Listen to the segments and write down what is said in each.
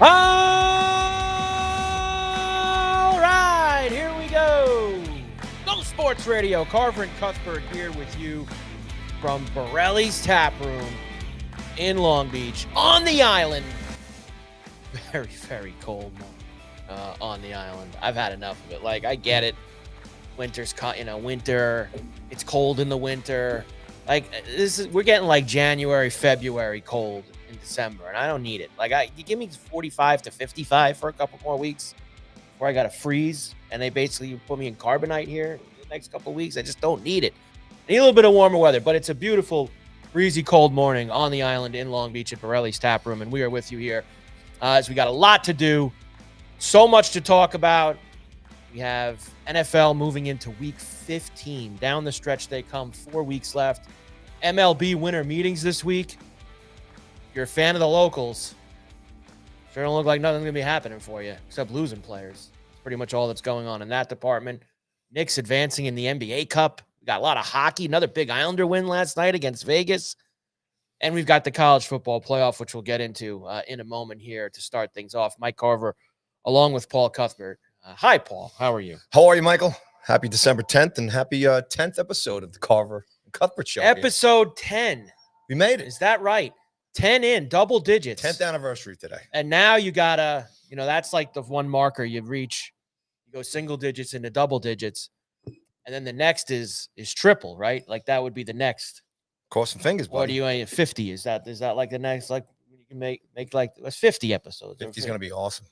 All right, here we go. Go Sports Radio. Carver and Cuthbert here with you from Borrelli's Taproom in Long Beach on the island. Very, very cold on the island. I've had enough of it. Like, I get it. Winter's, winter. It's cold in the winter. Like, we're getting like January, February cold in December, and I don't need it. Like, you give me 45 to 55 for a couple more weeks before I got to freeze, and they basically put me in carbonite here the next couple of weeks. I just don't need it. I need a little bit of warmer weather, but it's a beautiful, breezy, cold morning on the island in Long Beach at Borrelli's Taproom, and we are with you here as we got a lot to do, so much to talk about. We have NFL moving into week 15. Down the stretch they come, 4 weeks left. MLB winter meetings this week. If you're a fan of the locals, sure don't look like nothing's going to be happening for you except losing players. That's pretty much all that's going on in that department. Knicks advancing in the NBA Cup. We got a lot of hockey. Another big Islander win last night against Vegas. And we've got the college football playoff, which we'll get into in a moment here to start things off. Mike Carver, along with Paul Cuthbert. Hi, Paul. How are you? How are you, Michael? Happy December 10th and happy 10th episode of the Carver and Cuthbert Show. Episode 10. We made it. Is that right? 10 in, double digits. 10th anniversary today. And now you got to, that's like the one marker you reach. You go single digits into double digits. And then the next is triple, right? Like that would be the next. Cross some fingers, buddy. What do you 50? Is that like the next, like you can make like that's 50 episodes. 50 is going to be awesome.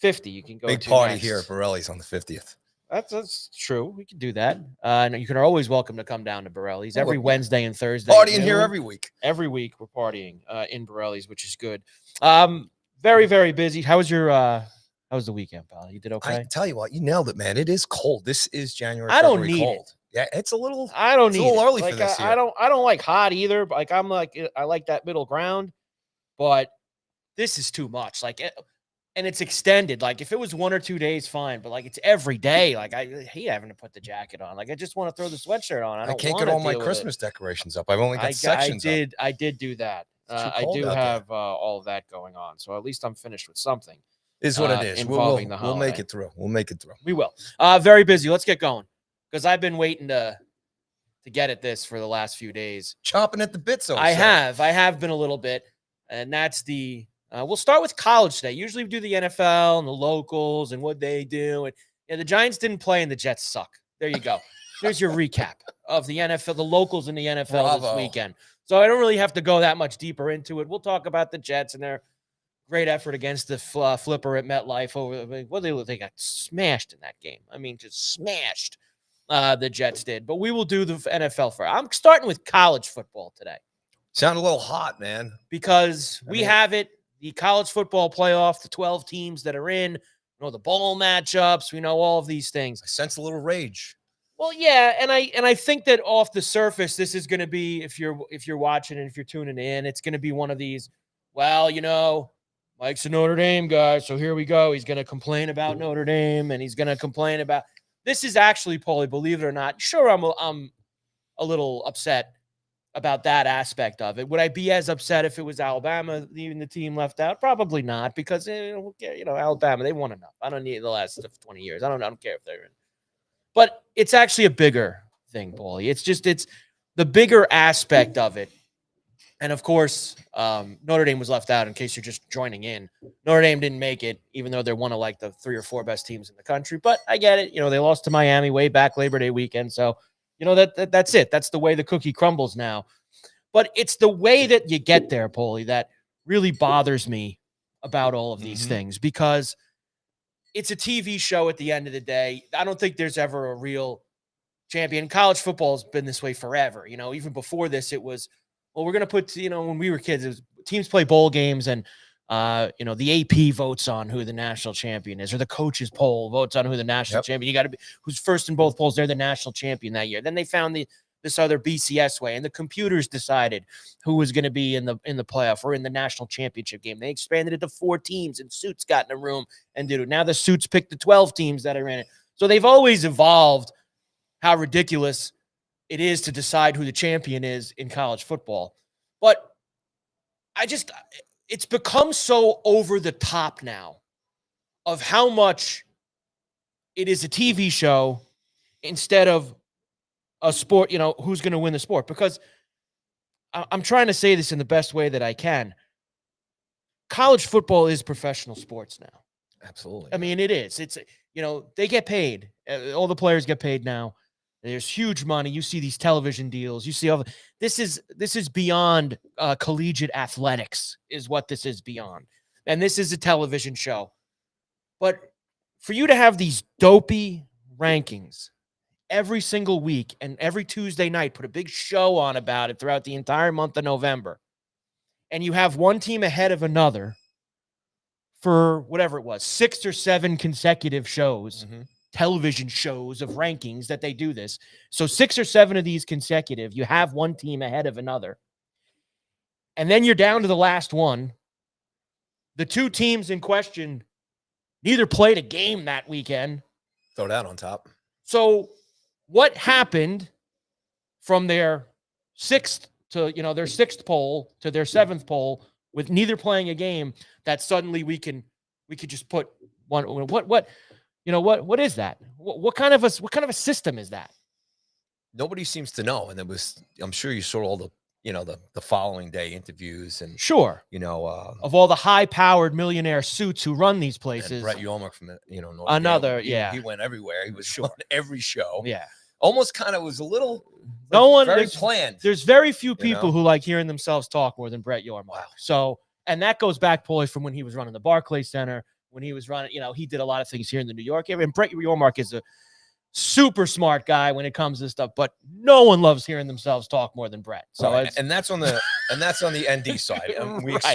50 you can go big to party next. Here at Borrelli's on the 50th. That's true. We can do that. And you can always welcome to come down to Borrelli's every Wednesday and Thursday. Partying here every week. Every week we're partying in Borrelli's, which is good. Very, very busy. How was the weekend, pal? You did okay? I tell you what, you nailed it, man. It is cold. This is January. I don't February need cold. it. Yeah, it's a little. I don't need a little it. early Like, for this year. I don't like hot either. But I like that middle ground. But this is too much. Like, and it's extended. Like, if it was 1 or 2 days, fine. But like, it's every day. Like, I hate having to put the jacket on. Like, I just want to throw the sweatshirt on. I can't get all my Christmas decorations up. I've only got sections. I did do that. I do have all of that going on. So at least I'm finished with something. Is what it is. We'll make it through. We'll make it through. We will. Very busy. Let's get going because I've been waiting to get at this for the last few days. Chomping at the bit, so I have been a little bit, and that's the. We'll start with college today. Usually we do the NFL and the locals and what they do. And the Giants didn't play and the Jets suck. There you go. There's your recap of the NFL, the locals in the NFL this weekend. So I don't really have to go that much deeper into it. We'll talk about the Jets and their great effort against the flipper at MetLife. They got smashed in that game. I mean, just smashed. The Jets did. But we will do the NFL first. I'm starting with college football today. Sound a little hot, man. Because we have it. The college football playoff, the 12 teams that are in, the bowl matchups, we know all of these things. I sense a little rage. Well, yeah, and I think that off the surface, this is going to be, if you're watching and if you're tuning in, it's going to be one of these, Mike's a Notre Dame guy, so here we go. He's going to complain about Notre Dame, and he's going to complain about this is actually, Paulie, believe it or not, sure, I'm a little upset about that aspect of it. Would I be as upset if it was Alabama, even the team left out? Probably not, because Alabama, they won enough. I don't need the last 20 years. I don't care if they're in. But it's actually a bigger thing, Paulie. It's the bigger aspect of it. And of course, Notre Dame was left out in case you're just joining in. Notre Dame didn't make it, even though they're one of like the 3 or 4 best teams in the country. But I get it. They lost to Miami way back Labor Day weekend. So that's it. That's the way the cookie crumbles now. But it's the way that you get there, Paulie, that really bothers me about all of these things, because it's a TV show at the end of the day. I don't think there's ever a real champion. College football has been this way forever. Even before this, it was, we're going to put, when we were kids, it was teams play bowl games and, the AP votes on who the national champion is, or the coaches poll votes on who the national champion. You got to be who's first in both polls. They're the national champion that year. Then they found this other BCS way, and the computers decided who was going to be in the playoff or in the national championship game. They expanded it to 4 teams, and Suits got in a room and did it. Now the Suits picked the 12 teams that are in it. So they've always evolved how ridiculous it is to decide who the champion is in college football. But it's become so over the top now of how much it is a TV show instead of a sport, who's going to win the sport. Because I'm trying to say this in the best way that I can. College football is professional sports now. Absolutely. I mean, it is. It's, they get paid. All the players get paid now. There's huge money. You see these television deals. You see this is beyond collegiate athletics is what this is beyond. And this is a television show. But for you to have these dopey rankings every single week and every Tuesday night, put a big show on about it throughout the entire month of November, and you have one team ahead of another for whatever it was, 6 or 7 consecutive shows, television shows of rankings that they do this. So 6 or 7 of these consecutive, you have one team ahead of another. And then you're down to the last one. The 2 teams in question neither played a game that weekend. Throw that on top. So what happened from their 6th to, their 6th poll to their 7th poll with neither playing a game that suddenly we could just put one, what is that? What kind of a system is that? Nobody seems to know. And I'm sure you saw all the, the following day interviews and sure, of all the high-powered millionaire suits who run these places. Brett Yormark from Notre another, Dame. He went everywhere. He was on every show. Yeah, almost kind of was a little. Very planned. There's very few people who like hearing themselves talk more than Brett Yormark. Wow. So, and that goes back, Paulie, from when he was running the Barclays Center, when he was running, he did a lot of things here in the New York area. And Brett Yormark is a super smart guy when it comes to stuff, but no one loves hearing themselves talk more than Brett. So, and that's on the ND side.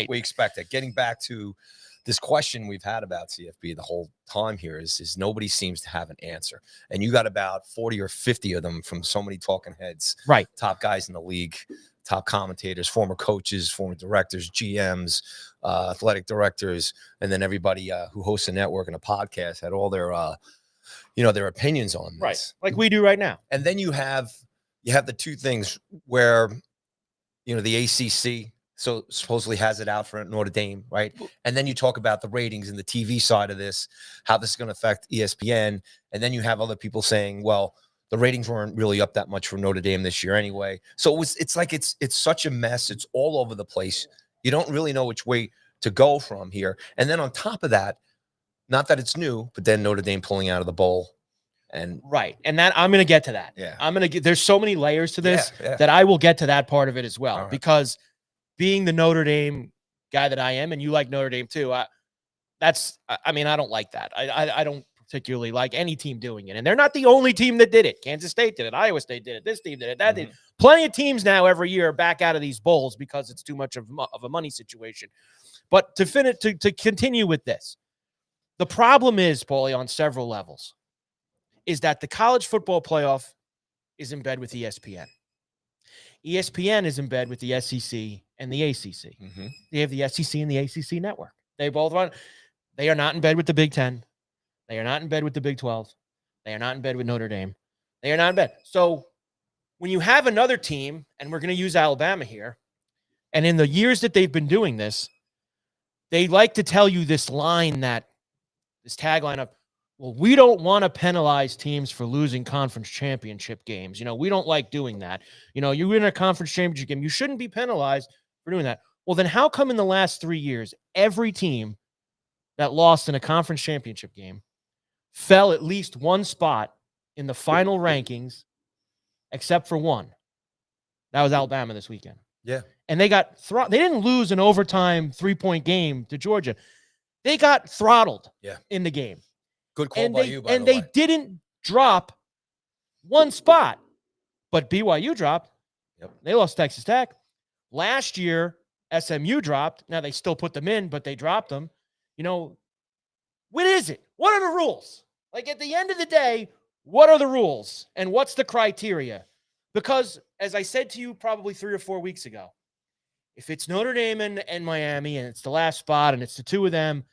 We expect it. Getting back to this question we've had about CFB the whole time here is nobody seems to have an answer. And you got about 40 or 50 of them from so many talking heads, right? Top guys in the league, top commentators, former coaches, former directors, GMs, athletic directors, and then everybody who hosts a network and a podcast had all their, their opinions on this. Right. Like we do right now. And then you have the 2 things where, the ACC, so supposedly has it out for Notre Dame, right? And then you talk about the ratings and the TV side of this, how this is going to affect ESPN. And then you have other people saying, well, the ratings weren't really up that much for Notre Dame this year anyway. So it's like it's such a mess. It's all over the place. You don't really know which way to go from here. And then on top of that, not that it's new, but then Notre Dame pulling out of the bowl. And right. And that I'm going to get to that. Yeah. There's so many layers to this that I will get to that part of it as well, because being the Notre Dame guy that I am, and you like Notre Dame too, I don't like that. I don't particularly like any team doing it. And they're not the only team that did it. Kansas State did it. Iowa State did it. This team did it. That did it. Plenty of teams now every year are back out of these bowls because it's too much of a money situation. But to continue with this, the problem is, Paulie, on several levels, is that the college football playoff is in bed with ESPN. ESPN is in bed with the SEC and the ACC. They have the SEC and the ACC network. They both run. They are not in bed with the Big Ten. They are not in bed with the Big 12. They are not in bed with Notre Dame. They are not in bed. So when you have another team, and we're going to use Alabama here, and in the years that they've been doing this, they like to tell you this tagline of, well, we don't want to penalize teams for losing conference championship games. We don't like doing that. You win a conference championship game, you shouldn't be penalized for doing that. Well, then how come in the last 3 years, every team that lost in a conference championship game fell at least one spot in the final rankings, except for one? That was Alabama this weekend. Yeah. And they got they didn't lose an overtime 3-point game to Georgia. They got throttled in the game. Good call by you, by the way. And they didn't drop one spot, but BYU dropped. Yep. They lost Texas Tech. Last year, SMU dropped. Now, they still put them in, but they dropped them. What is it? What are the rules? Like, at the end of the day, what are the rules? And what's the criteria? Because, as I said to you probably 3 or 4 weeks ago, if it's Notre Dame and Miami, and it's the last spot, and it's the 2 of them,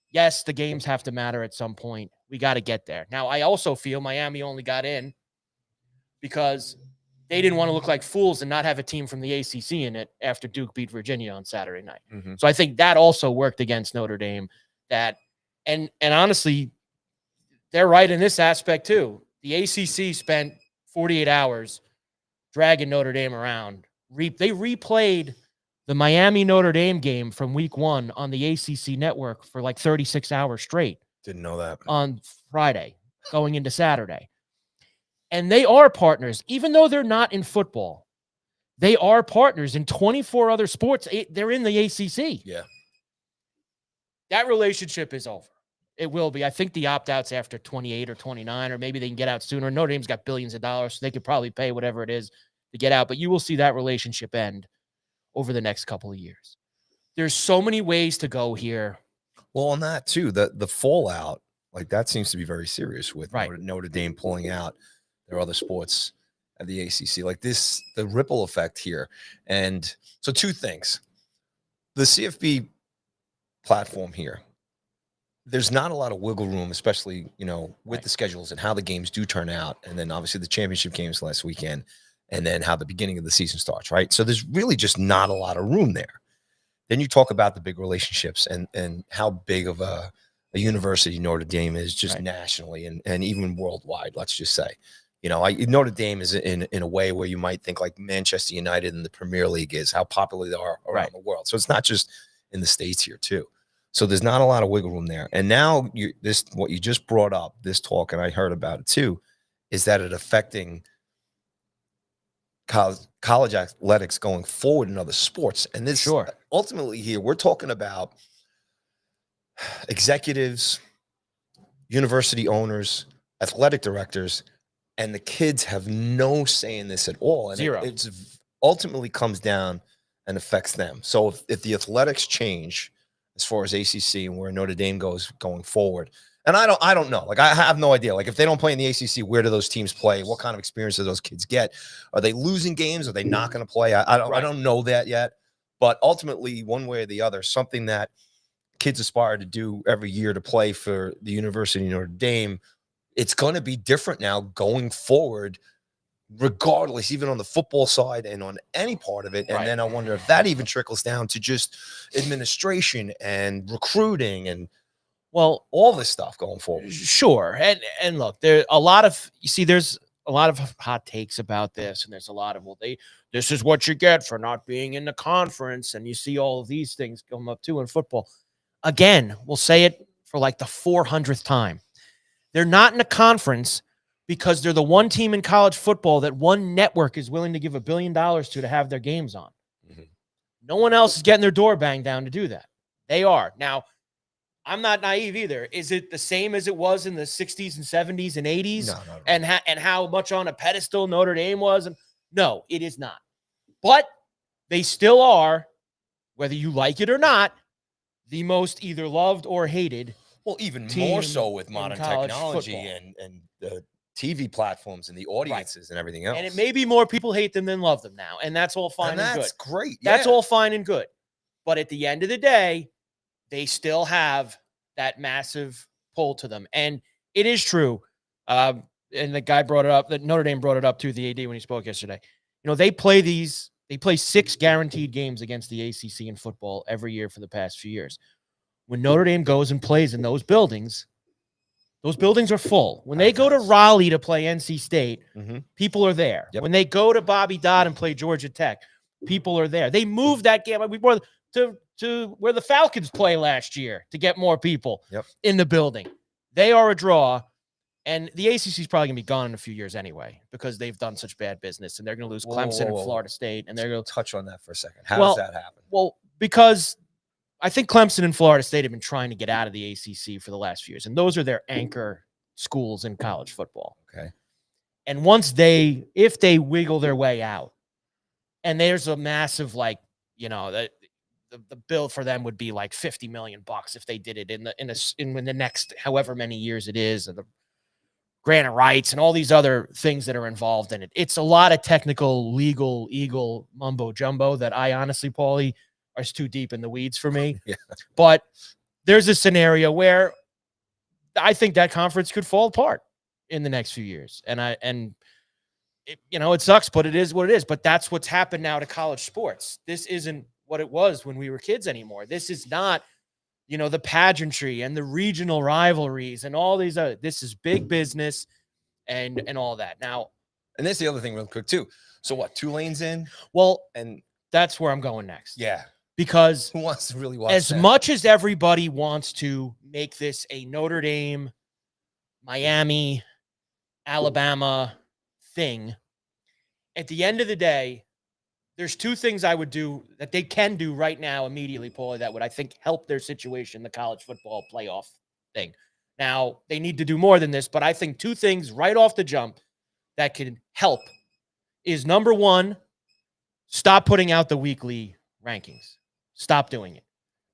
yes, the games have to matter at some point. We got to get there. Now, I also feel Miami only got in because they didn't want to look like fools and not have a team from the ACC in it after Duke beat Virginia on Saturday night. Mhm. So I think that also worked against Notre Dame. And honestly, they're right in this aspect too. The ACC spent 48 hours dragging Notre Dame around. They replayed the Miami Notre Dame game from week 1 on the ACC network for like 36 hours straight. Didn't know that. On Friday, going into Saturday. And they are partners, even though they're not in football. They are partners in 24 other sports. They're in the ACC. Yeah. That relationship is over. It will be. I think the opt-out's after 28 or 29, or maybe they can get out sooner. Notre Dame's got billions of dollars, so they could probably pay whatever it is to get out. But you will see that relationship end over the next couple of years. There's so many ways to go here. Well, on that too, the fallout, like that seems to be very serious with Right. Notre Dame pulling out their other sports at the ACC. Like this, the ripple effect here. And so 2 things. The CFB platform here, there's not a lot of wiggle room, especially, with Right. the schedules and how the games do turn out. And then obviously the championship games last weekend, and then how the beginning of the season starts, right? So there's really just not a lot of room there. Then you talk about the big relationships and how big of a university Notre Dame is just Right. nationally and even worldwide, let's just say. Notre Dame is in a way where you might think like Manchester United in the Premier League is, how popular they are around Right. the world. So it's not just in the States here too. So there's not a lot of wiggle room there. And now what you just brought up, this talk, and I heard about it too, is that it affecting college athletics going forward in other sports. And this Sure. ultimately here, we're talking about executives, university owners, athletic directors, and the kids have no say in this at all. And Zero. It ultimately comes down and affects them. So if the athletics change as far as ACC and where Notre Dame goes going forward, and I don't know. Like, I have no idea. Like, if they don't play in the ACC, where do those teams play? What kind of experience do those kids get? Are they losing games? Are they not going to play? I don't know that yet. But ultimately, one way or the other, something that kids aspire to do every year to play for the University of Notre Dame, it's going to be different now going forward, regardless, even on the football side and on any part of it. And Right. then I wonder if that even trickles down to just administration and recruiting and all this stuff going forward. Sure. And look, there's a lot of hot takes about this, and there's a lot of, this is what you get for not being in the conference. And you see all of these things come up too in football. Again, we'll say it for like the 400th time. They're not in a conference because they're the one team in college football that one network is willing to give $1 billion to have their games on. Mm-hmm. No one else is getting their door banged down to do that. They are. Now, I'm not naive either. Is it the same as it was in the 60s and 70s and 80s? No. And how much on a pedestal Notre Dame was? No, it is not. But they still are, whether you like it or not, the most either loved or hated. Well, even team more so with in modern college technology football. and the TV platforms and the audiences and everything else. And it may be more people hate them than love them now. And that's all fine and good. That's great. That's all fine and good. But at the end of the day, they still have that massive pull to them. And it is true. And the guy brought it up, that Notre Dame brought it up to the AD when he spoke yesterday. They play 6 guaranteed games against the ACC in football every year for the past few years. When Notre Dame goes and plays in those buildings are full. When they go to Raleigh to play NC State, people are there. Yep. When they go to Bobby Dodd and play Georgia Tech, people are there. They moved that game. We brought to where the Falcons play last year to get more people in the building. They are a draw. And the ACC is probably going to be gone in a few years anyway because they've done such bad business, and they're going to lose Clemson and Florida State. And they're going to touch on that for a second. How does that happen? Well, because I think Clemson and Florida State have been trying to get out of the ACC for the last few years, and those are their anchor schools in college football. Okay. And if they wiggle their way out, and there's a massive, the bill for them would be like $50 million if they did it in the next however many years it is, and the grant of rights and all these other things that are involved in it. It's a lot of technical, legal mumbo jumbo that I honestly, Paulie, is too deep in the weeds for me. Yeah. But there's a scenario where I think that conference could fall apart in the next few years. And it sucks, but it is what it is. But that's what's happened now to college sports. This isn't what it was when we were kids anymore. This is not, the pageantry and the regional rivalries and all these other. This is big business and all that. Now, and that's the other thing, real quick too. So what? Tulane's in. Well, and that's where I'm going next. Yeah, because who wants to really watch as that? much as everybody wants to make this a Notre Dame, Miami, Alabama thing, at the end of the day, there's two things I would do that they can do right now immediately, Paulie, that would, I think, help their situation, the college football playoff thing. Now, they need to do more than this, but I think two things right off the jump that can help is, number one, stop putting out the weekly rankings. Stop doing it.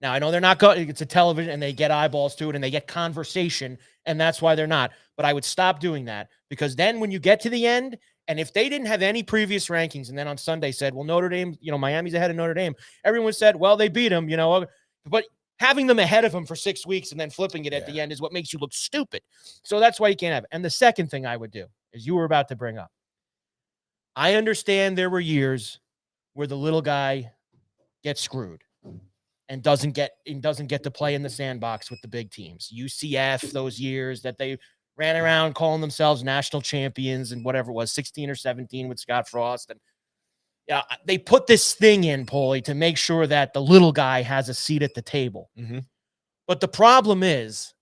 Now, I know they're not going, it's a television and they get eyeballs to it and they get conversation, and that's why they're not. But I would stop doing that, because then when you get to the end, and if they didn't have any previous rankings and then on Sunday said, well, Notre Dame, Miami's ahead of Notre Dame, everyone said, well, they beat them, but having them ahead of them for 6 weeks and then flipping it at the end is what makes you look stupid. So that's why you can't have it. And the second thing I would do, as you were about to bring up, I understand there were years where the little guy gets screwed and doesn't get to play in the sandbox with the big teams. UCF, those years that they ran around calling themselves national champions and whatever it was, 16 or 17 with Scott Frost. And they put this thing in, Paulie, to make sure that the little guy has a seat at the table. Mm-hmm. But the problem is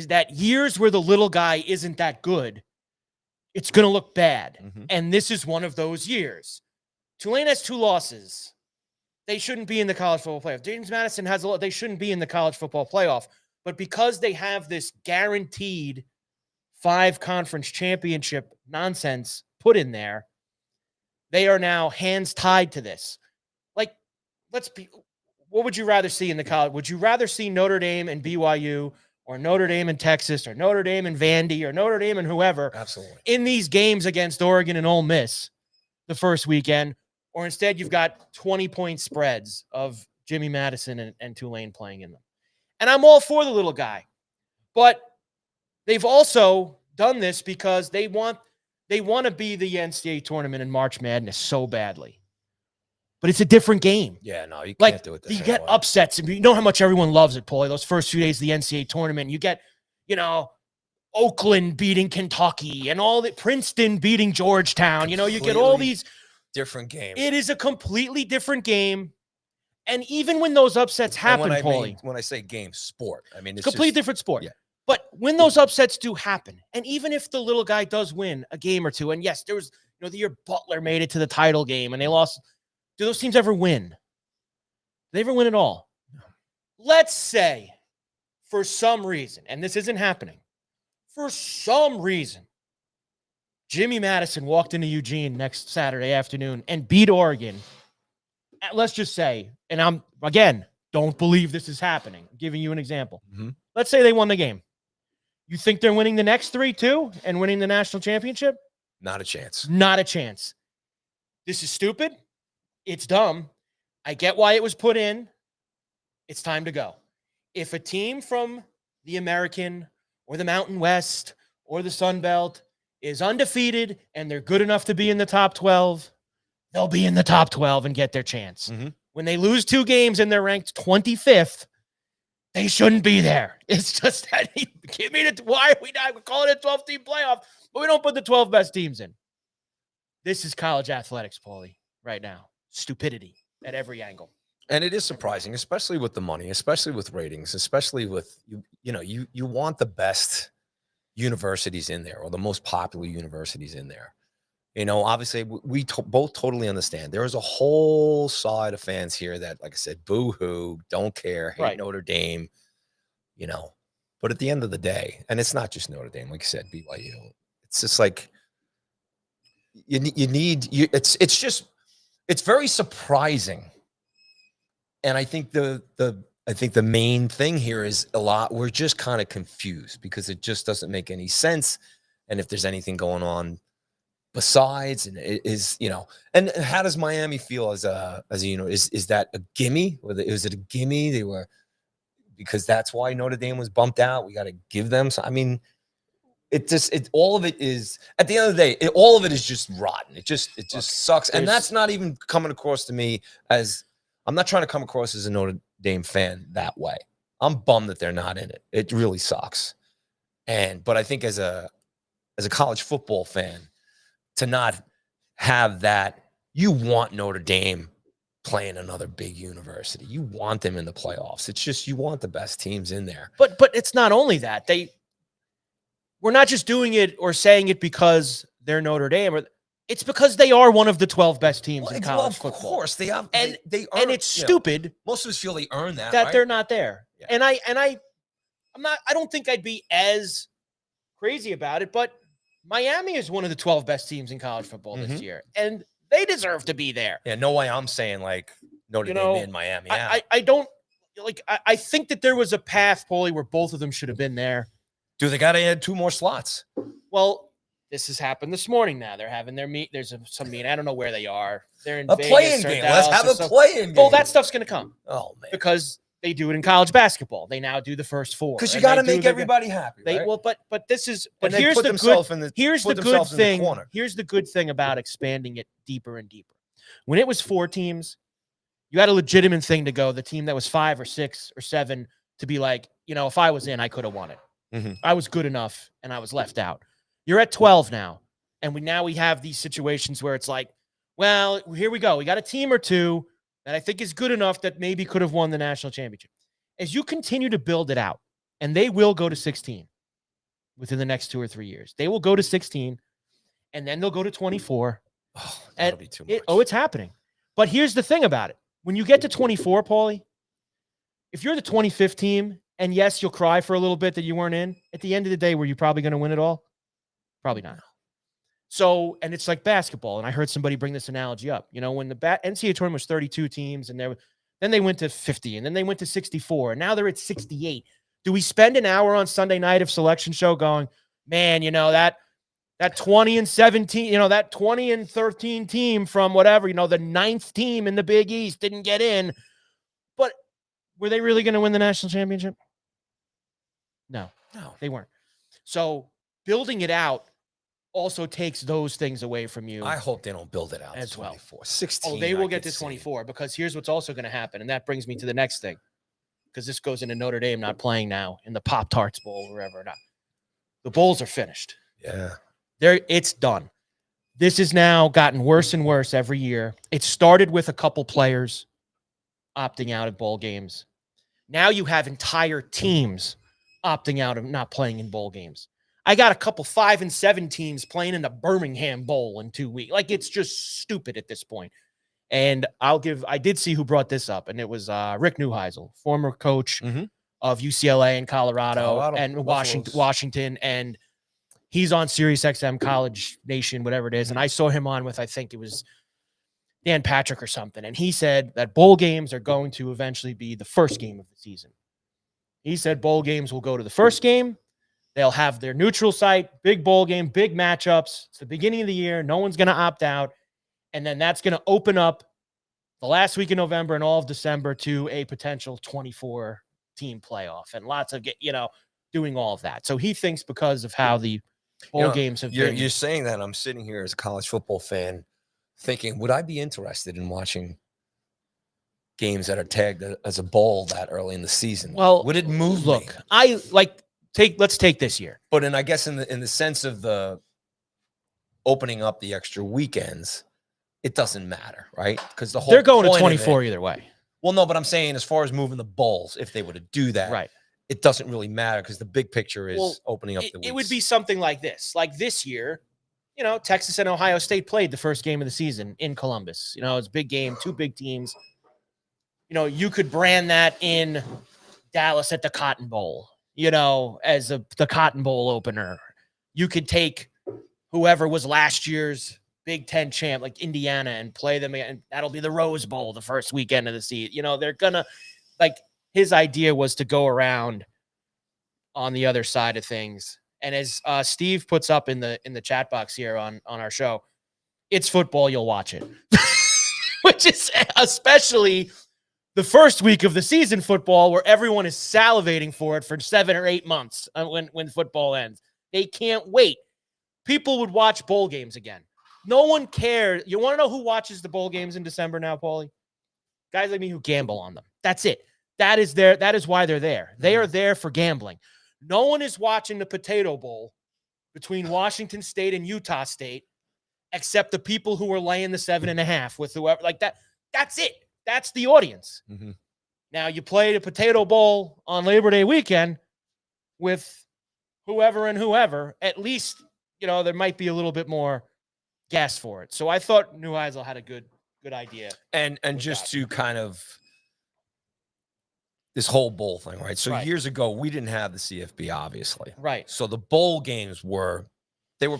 that years where the little guy isn't that good, it's going to look bad. Mm-hmm. And this is one of those years. Tulane has 2 losses. They shouldn't be in the college football playoff. James Madison has they shouldn't be in the college football playoff. But because they have this guaranteed 5 conference championship nonsense put in there, they are now hands tied to this. Like, what would you rather see in the college? Would you rather see Notre Dame and BYU, or Notre Dame and Texas, or Notre Dame and Vandy, or Notre Dame and whoever Absolutely in these games against Oregon and Ole Miss the first weekend? Or instead you've got 20-point spreads of Jimmy Madison and Tulane playing in them. And I'm all for the little guy. But they've also done this because they want to be the NCAA tournament in March Madness so badly. But it's a different game. Yeah, no, you can't do it. You get upsets, and you know how much everyone loves it, Paulie. Those first few days of the NCAA tournament, you get, Oakland beating Kentucky and all that, Princeton beating Georgetown. You get all these different games. It is a completely different game. And even when those upsets happen, Paulie, when I say game, sport, I mean, it's completely different sport. Yeah. But when those upsets do happen, and even if the little guy does win a game or two, and yes, there was, the year Butler made it to the title game and they lost. Do those teams ever win? Do they ever win at all? No. Let's say, for some reason, and this isn't happening, for some reason, Jimmy Madison walked into Eugene next Saturday afternoon and beat Oregon. Let's just say, and I'm, again, don't believe this is happening. I'm giving you an example. Mm-hmm. Let's say they won the game. You think they're winning the next 3 too and winning the national championship? Not a chance. Not a chance. This is stupid. It's dumb. I get why it was put in. It's time to go. If a team from the American or the Mountain West or the Sun Belt is undefeated and they're good enough to be in the top 12, they'll be in the top 12 and get their chance. Mm-hmm. When they lose 2 games and they're ranked 25th, they shouldn't be there. It's just that why are we not calling it a 12-team playoff, but we don't put the 12 best teams in? This is college athletics, Paulie, right now. Stupidity at every angle. And it is surprising, especially with the money, especially with ratings, especially with, you want the best universities in there, or the most popular universities in there. Obviously we both totally understand. There is a whole side of fans here that, like I said, boo-hoo, don't care, hate Right. Notre Dame, but at the end of the day, and it's not just Notre Dame, like you said, BYU, it's just like, it's very surprising. And I think the main thing here is we're just kind of confused because it just doesn't make any sense. And if there's anything going on besides, and it is, and how does Miami feel is that a gimme? Is it a gimme? Because that's why Notre Dame was bumped out. We got to give them. I mean, all of it is, at the end of the day, all of it is just rotten. It just sucks. And that's not even coming across to me as, I'm not trying to come across as a Notre Dame fan that way. I'm bummed that they're not in it. It really sucks. But I think as a college football fan, to not have that, you want Notre Dame playing another big university. You want them in the playoffs. It's just, you want the best teams in there. But it's not only that. We're not just doing it or saying it because they're Notre Dame. It's because they are one of the 12 best teams in college football. Of course, they have, and it's stupid. Most of us feel they earn that right? They're not there. Yeah. And I don't think I'd be as crazy about it, but Miami is one of the 12 best teams in college football this year, and they deserve to be there. Yeah, no way I'm saying like Notre Dame in Miami. Yeah. I don't like. I think that there was a path, Paulie, where both of them should have been there. Do they got to add 2 more slots? Well, this has happened this morning. Now they're having their meet. There's some meet. I don't know where they are. They're in a Vegas play-in game. Let's have a play-in game. Well, that stuff's going to come. Oh man, because they do it in college basketball. They now do the first 4. Because you got to make everybody happy. Right? But this is. But here's the good. Here's the good thing. Here's the good thing about expanding it deeper and deeper. When it was 4 teams, you had a legitimate thing to go. The team that was 5 or 6 or 7 to be like, if I was in, I could have won it. I was good enough, and I was left out. You're at 12 now, and we have these situations where it's like, well, here we go. We got a team or 2 that I think is good enough that maybe could have won the national championship. As you continue to build it out, and they will go to 16 within the next 2 or 3 years. They will go to 16, and then they'll go to 24. Oh, that'll be too much. It's happening. But here's the thing about it. When you get to 24, Paulie, if you're the 25th team, and yes, you'll cry for a little bit that you weren't in, at the end of the day, were you probably going to win it all? Probably not. So, and it's like basketball, and I heard somebody bring this analogy up. When the NCAA tournament was 32 teams, and then they went to 50, and then they went to 64, and now they're at 68. Do we spend an hour on Sunday night of selection show going, man, that 20 and 17, that 20 and 13 team from whatever, the 9th team in the Big East didn't get in, but were they really going to win the national championship? No, they weren't. So building it out also takes those things away from you. I hope they don't build it out as well. 16. Oh, they will get to 24 because here's what's also going to happen. And that brings me to the next thing, because this goes into Notre Dame not playing now in the Pop-Tarts Bowl or wherever. Not. The bowls are finished. Yeah. It's done. This has now gotten worse and worse every year. It started with a couple players opting out of bowl games. Now you have entire teams opting out of not playing in bowl games. I got a couple 5 and 7 teams playing in the Birmingham Bowl in 2 weeks. Like, it's just stupid at this point. And I did see who brought this up, and it was Rick Neuheisel, former coach of UCLA and Colorado and Washington. And he's on SiriusXM College Nation, whatever it is. And I saw him on with, I think it was Dan Patrick or something. And he said that bowl games are going to eventually be the first game of the season. He said bowl games will go to the first game. They'll have their neutral site, big bowl game, big matchups. It's the beginning of the year. No one's going to opt out. And then that's going to open up the last week of November and all of December to a potential 24-team playoff. And lots of, doing all of that. So he thinks because of how the bowl games have been. You're saying that. I'm sitting here as a college football fan thinking, would I be interested in watching games that are tagged as a bowl that early in the season? Well, would it move me? Let's take this year. But I guess in the sense of the opening up the extra weekends, it doesn't matter, right? Because they're going to 24 either way. Well, no, but I'm saying as far as moving the bowls, if they were to do that, right, it doesn't really matter because the big picture is opening up the weeks. It would be something like this. Like this year, Texas and Ohio State played the first game of the season in Columbus. It's a big game, 2 big teams. You could brand that in Dallas at the Cotton Bowl, as the Cotton Bowl opener. You could take whoever was last year's Big Ten champ, like Indiana, and play them again. That'll be the Rose Bowl the first weekend of the season. They're gonna, his idea was to go around on the other side of things. And as Steve puts up in the chat box here on our show, it's football, you'll watch it. Which is especially the first week of the season football, where everyone is salivating for it for 7 or 8 months when football ends. They can't wait. People would watch bowl games again. No one cares. You want to know who watches the bowl games in December now, Paulie? Guys like me who gamble on them. That's it. That is why they're there. They are there for gambling. No one is watching the Potato Bowl between Washington State and Utah State, except the people who are laying the 7.5 with whoever like that. That's it. That's the audience. Mm-hmm. Now you play the Potato Bowl on Labor Day weekend with whoever and whoever. At least, there might be a little bit more gas for it. So I thought Neuheisel had a good idea. And just to kind of this whole bowl thing, right? So years ago, we didn't have the CFB, obviously. Right. So the bowl games were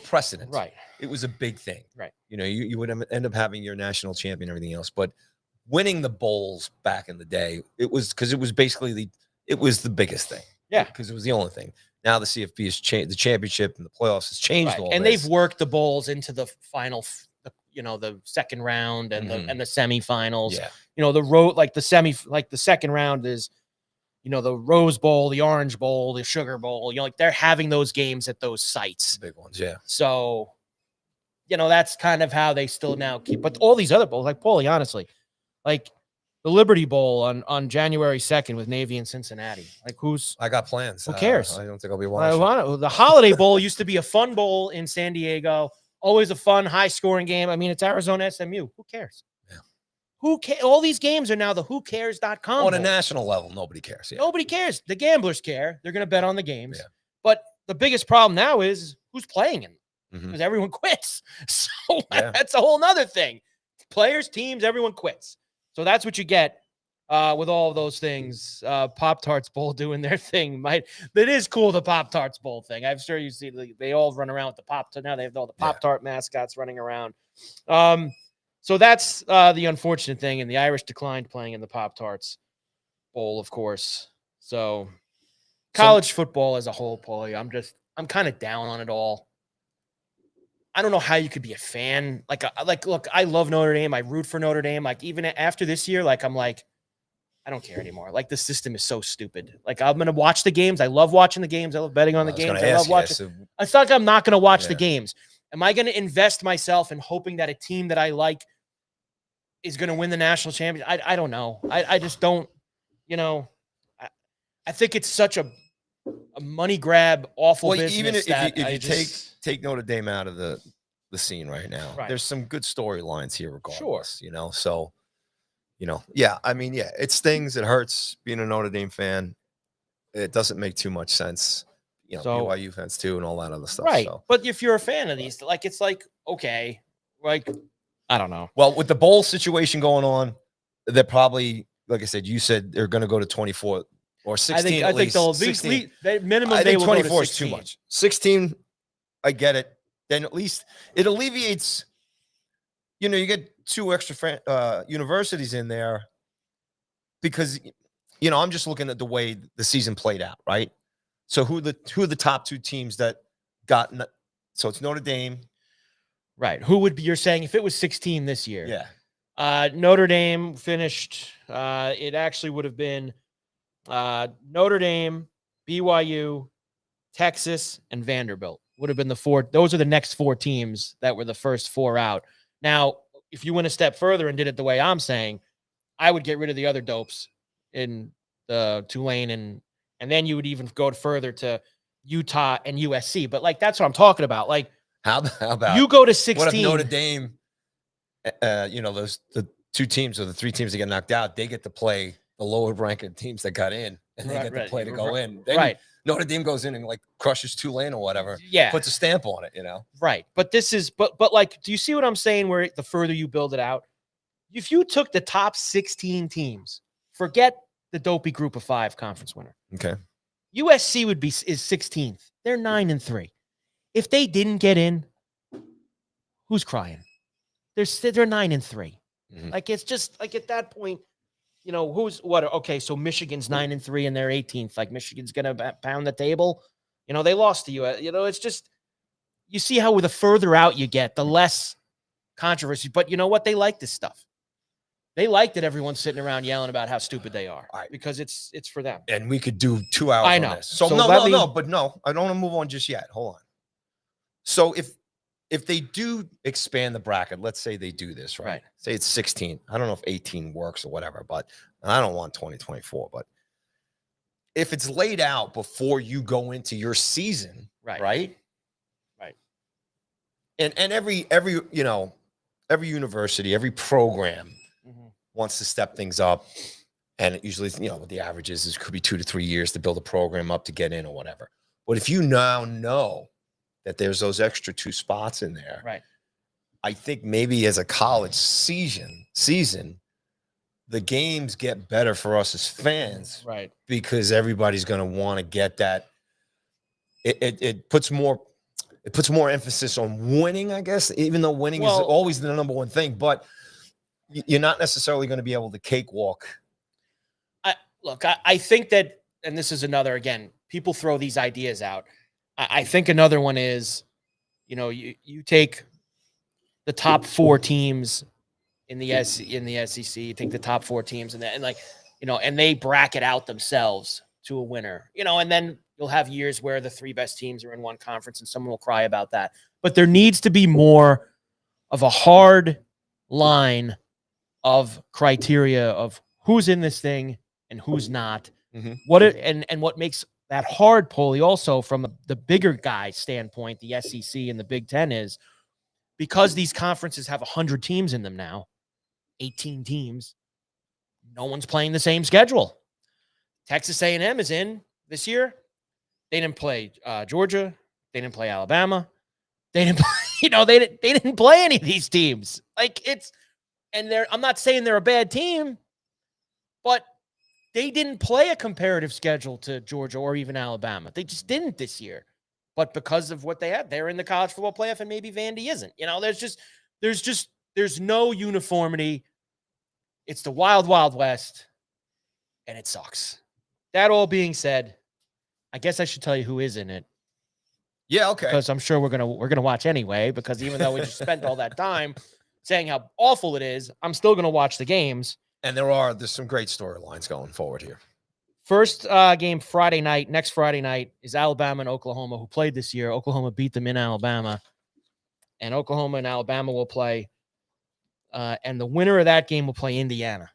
precedent. Right. It was a big thing. Right. You would end up having your national champion and everything else. But winning the bowls back in the day, it was basically it was the biggest thing. Yeah. Because it was the only thing. Now the CFB has changed, the championship and the playoffs has changed all and this. they've worked the bowls into the final, the second round and the semifinals. Yeah. The road, the second round is, the Rose Bowl, the Orange Bowl, the Sugar Bowl. They're having those games at those sites. Big ones, yeah. So, that's kind of how they still now keep. But all these other bowls, like Paulie, honestly, like the Liberty Bowl on January 2nd with Navy and Cincinnati. Like I got plans. Who cares? I don't think I'll be watching. The Holiday Bowl used to be a fun bowl in San Diego. Always a fun, high-scoring game. I mean, it's Arizona SMU. Who cares? Yeah. Who cares? All these games are now the whocares.com. On a national level, nobody cares. Yeah. Nobody cares. The gamblers care. They're going to bet on the games. Yeah. But the biggest problem now is who's playing in them. Because everyone quits. So that's a whole nother thing. Players, teams, everyone quits. So that's what you get with all of those things. Pop-Tarts Bowl doing their thing. It is cool, the Pop-Tarts Bowl thing. I'm sure you see they all run around with the Pop-Tart. Now they have all the Pop-Tart mascots running around. So that's the unfortunate thing. And the Irish declined playing in the Pop-Tarts Bowl, of course. So college football as a whole, Paulie, I'm kind of down on it all. I don't know how you could be a fan. Look, I love Notre Dame. I root for Notre Dame. Like, even after this year, I'm like, I don't care anymore. Like, the system is so stupid. Like, I'm going to watch the games. I love watching the games. I love betting on the games. I love watching. It's not like I'm not going to watch the games. Am I going to invest myself in hoping that a team that I like is going to win the national championship? I don't know. I just don't, I think it's such a money grab, awful business. Even if you take Notre Dame out of the scene right now, there's some good storylines here regardless. Sure. So, it stings. It hurts being a Notre Dame fan. It doesn't make too much sense. BYU fans too and all that other stuff. Right. So. But if you're a fan of these, it's okay. I don't know. Well, with the bowl situation going on, they're probably, like I said, you said they're going to go to 24 or 16 at least. I think they'll minimum. I think 24 is too much. 16, I get it. Then at least it alleviates, you get 2 extra universities in there because, I'm just looking at the way the season played out, right? So who are the top 2 teams that got? So it's Notre Dame. Right. Who would be, you're saying if it was 16 this year? Yeah. Notre Dame finished, it actually would have been Notre Dame, BYU, Texas, and Vanderbilt would have been the 4. Those are the next 4 teams that were the first 4 out. Now, if you went a step further and did it the way I'm saying, I would get rid of the other dopes in the Tulane and then you would even go further to Utah and USC. But that's what I'm talking about. How about you go to 16? What if Notre Dame, the 2 teams or the 3 teams that get knocked out, they get to play the lower ranked teams that got in, and they get to play to go in. Then Notre Dame goes in and crushes Tulane or whatever. Yeah, puts a stamp on it. Right. But this is, but do you see what I'm saying? Where the further you build it out, if you took the top 16 teams, forget the dopey group of 5 conference winner. Okay. USC is 16th. They're 9-3. If they didn't get in, who's crying? They're 9-3. Mm-hmm. It's just at that point, who's what? Okay, so Michigan's 9-3 and they're 18th. Michigan's gonna pound the table. They lost to you. It's just, you see how the further out you get, the less controversy. But you know what? They like this stuff. They like that everyone's sitting around yelling about how stupid they are because it's for them. And we could do 2 hours. I know. On this. So no, I don't want to move on just yet. Hold on. So if they do expand the bracket, let's say they do this, right? Say it's 16. I don't know if 18 works or whatever, but I don't want 2024. But if it's laid out before you go into your season, right? And every university, every program wants to step things up. And it usually, what the average is it could be 2 to 3 years to build a program up to get in or whatever. But if you now know that there's those extra 2 spots in there, I think maybe as a college season, the games get better for us as fans, because everybody's going to want to get that. It puts more emphasis on winning, I guess, even though winning is always the number one thing. But you're not necessarily going to be able to cakewalk. I think that, and this is another, again, people throw these ideas out. I think another one is, you take the top 4 teams in the SEC, you think the top 4 teams and they bracket out themselves to a winner, and then you'll have years where the 3 best teams are in one conference and someone will cry about that. But there needs to be more of a hard line of criteria of who's in this thing and who's not. What makes that hard, Paulie, also from the bigger guy standpoint, the SEC and the Big Ten, is because these conferences have 100 teams in them now, 18 teams, no one's playing the same schedule. Texas A&M is in this year. They didn't play Georgia. They didn't play Alabama. They didn't play, they didn't play any of these teams. I'm not saying they're a bad team, but they didn't play a comparative schedule to Georgia or even Alabama. They just didn't this year. But because of what they had, they're in the college football playoff, and maybe Vandy isn't. There's no uniformity. It's the wild, wild west, and it sucks. That all being said, I guess I should tell you who is in it. Yeah, okay. Because I'm sure we're gonna watch anyway. Because even though we just spent all that time saying how awful it is, I'm still gonna watch the games. And there's some great storylines going forward here. First game Friday night, next Friday night, is Alabama and Oklahoma, who played this year. Oklahoma beat them in Alabama. And Oklahoma and Alabama will play. And the winner of that game will play Indiana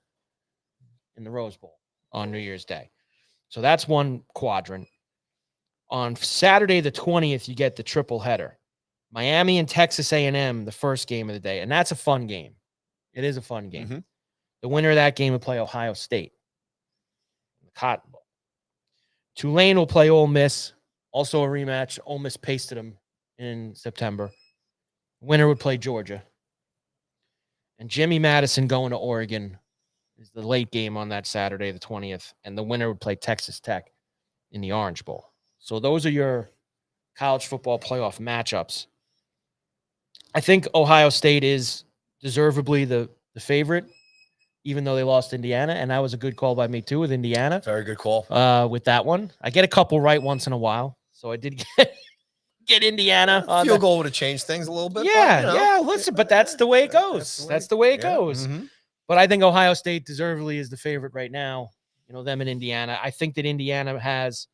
in the Rose Bowl on New Year's Day. So that's one quadrant. On Saturday the 20th, you get the triple header. Miami and Texas A&M, the first game of the day. And that's a fun game. It is a fun game. The winner of that game will play Ohio State in the Cotton Bowl. Tulane will play Ole Miss, also a rematch. Ole Miss pasted them in September. Winner would play Georgia. And Jimmy Madison going to Oregon is the late game on that Saturday, the 20th. And the winner would play Texas Tech in the Orange Bowl. So those are your college football playoff matchups. I think Ohio State is deservedly the favorite, even though they lost Indiana. And that was a good call by me, too, with Indiana. Very good call. With that one. I get a couple right once in a while. So I did get Indiana. Field goal would have changed things a little bit. Yeah, listen, but that's the way it goes. That's the way it goes. But I think Ohio State deservedly is the favorite right now. Them and Indiana. I think that Indiana has,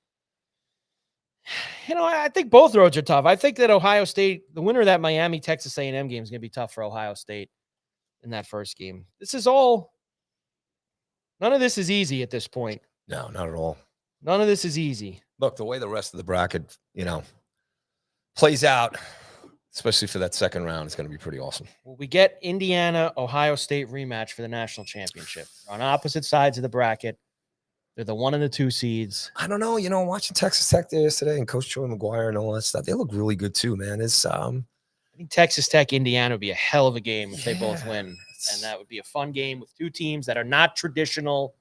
I think both roads are tough. I think that Ohio State, the winner of that Miami Texas A&M game, is going to be tough for Ohio State in that first game. None of this is easy at this point. No, not at all. None of this is easy. Look, the way the rest of the bracket, plays out, especially for that second round, is going to be pretty awesome. Well, we get Indiana, Ohio State rematch for the national championship. They're on opposite sides of the bracket. They're the 1 and the 2 seeds. I don't know. Watching Texas Tech there yesterday and Coach Joey McGuire and all that stuff, they look really good too, man. I think Texas Tech, Indiana would be a hell of a game if they both win. And that would be a fun game with 2 teams that are not traditional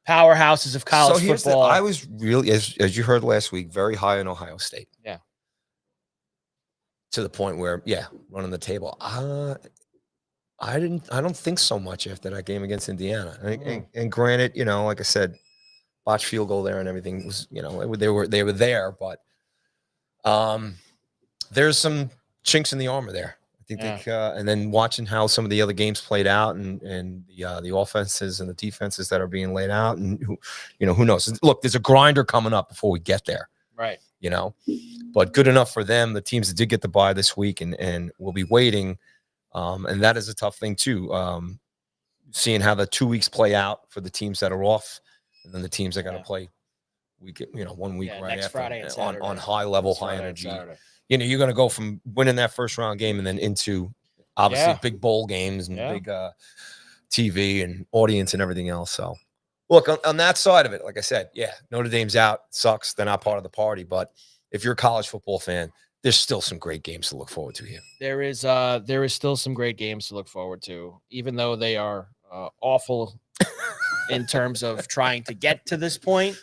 powerhouses of college football. I was really, as you heard last week, very high on Ohio State. Yeah. To the point where, running the table. I don't think so much after that game against Indiana. And granted, like I said, botched field goal there and everything was, they were there, but there's some chinks in the armor there. I think and then watching how some of the other games played out and the offenses and the defenses that are being laid out, and who knows. Look, there's a grinder coming up before we get there. Right. But good enough for them. The teams that did get the bye this week and will be waiting. And that is a tough thing too. Seeing how the 2 weeks play out for the teams that are off, and then the teams that got to play 1 week right next after Friday and Saturday. on high level, high energy. You're going to go from winning that first round game and then into obviously big bowl games and big TV and audience and everything else. So look, on that side of it, like I said, Notre Dame's out. Sucks. They're not part of the party. But if you're a college football fan, there's still some great games to look forward to here. There is still some great games to look forward to, even though they are awful in terms of trying to get to this point.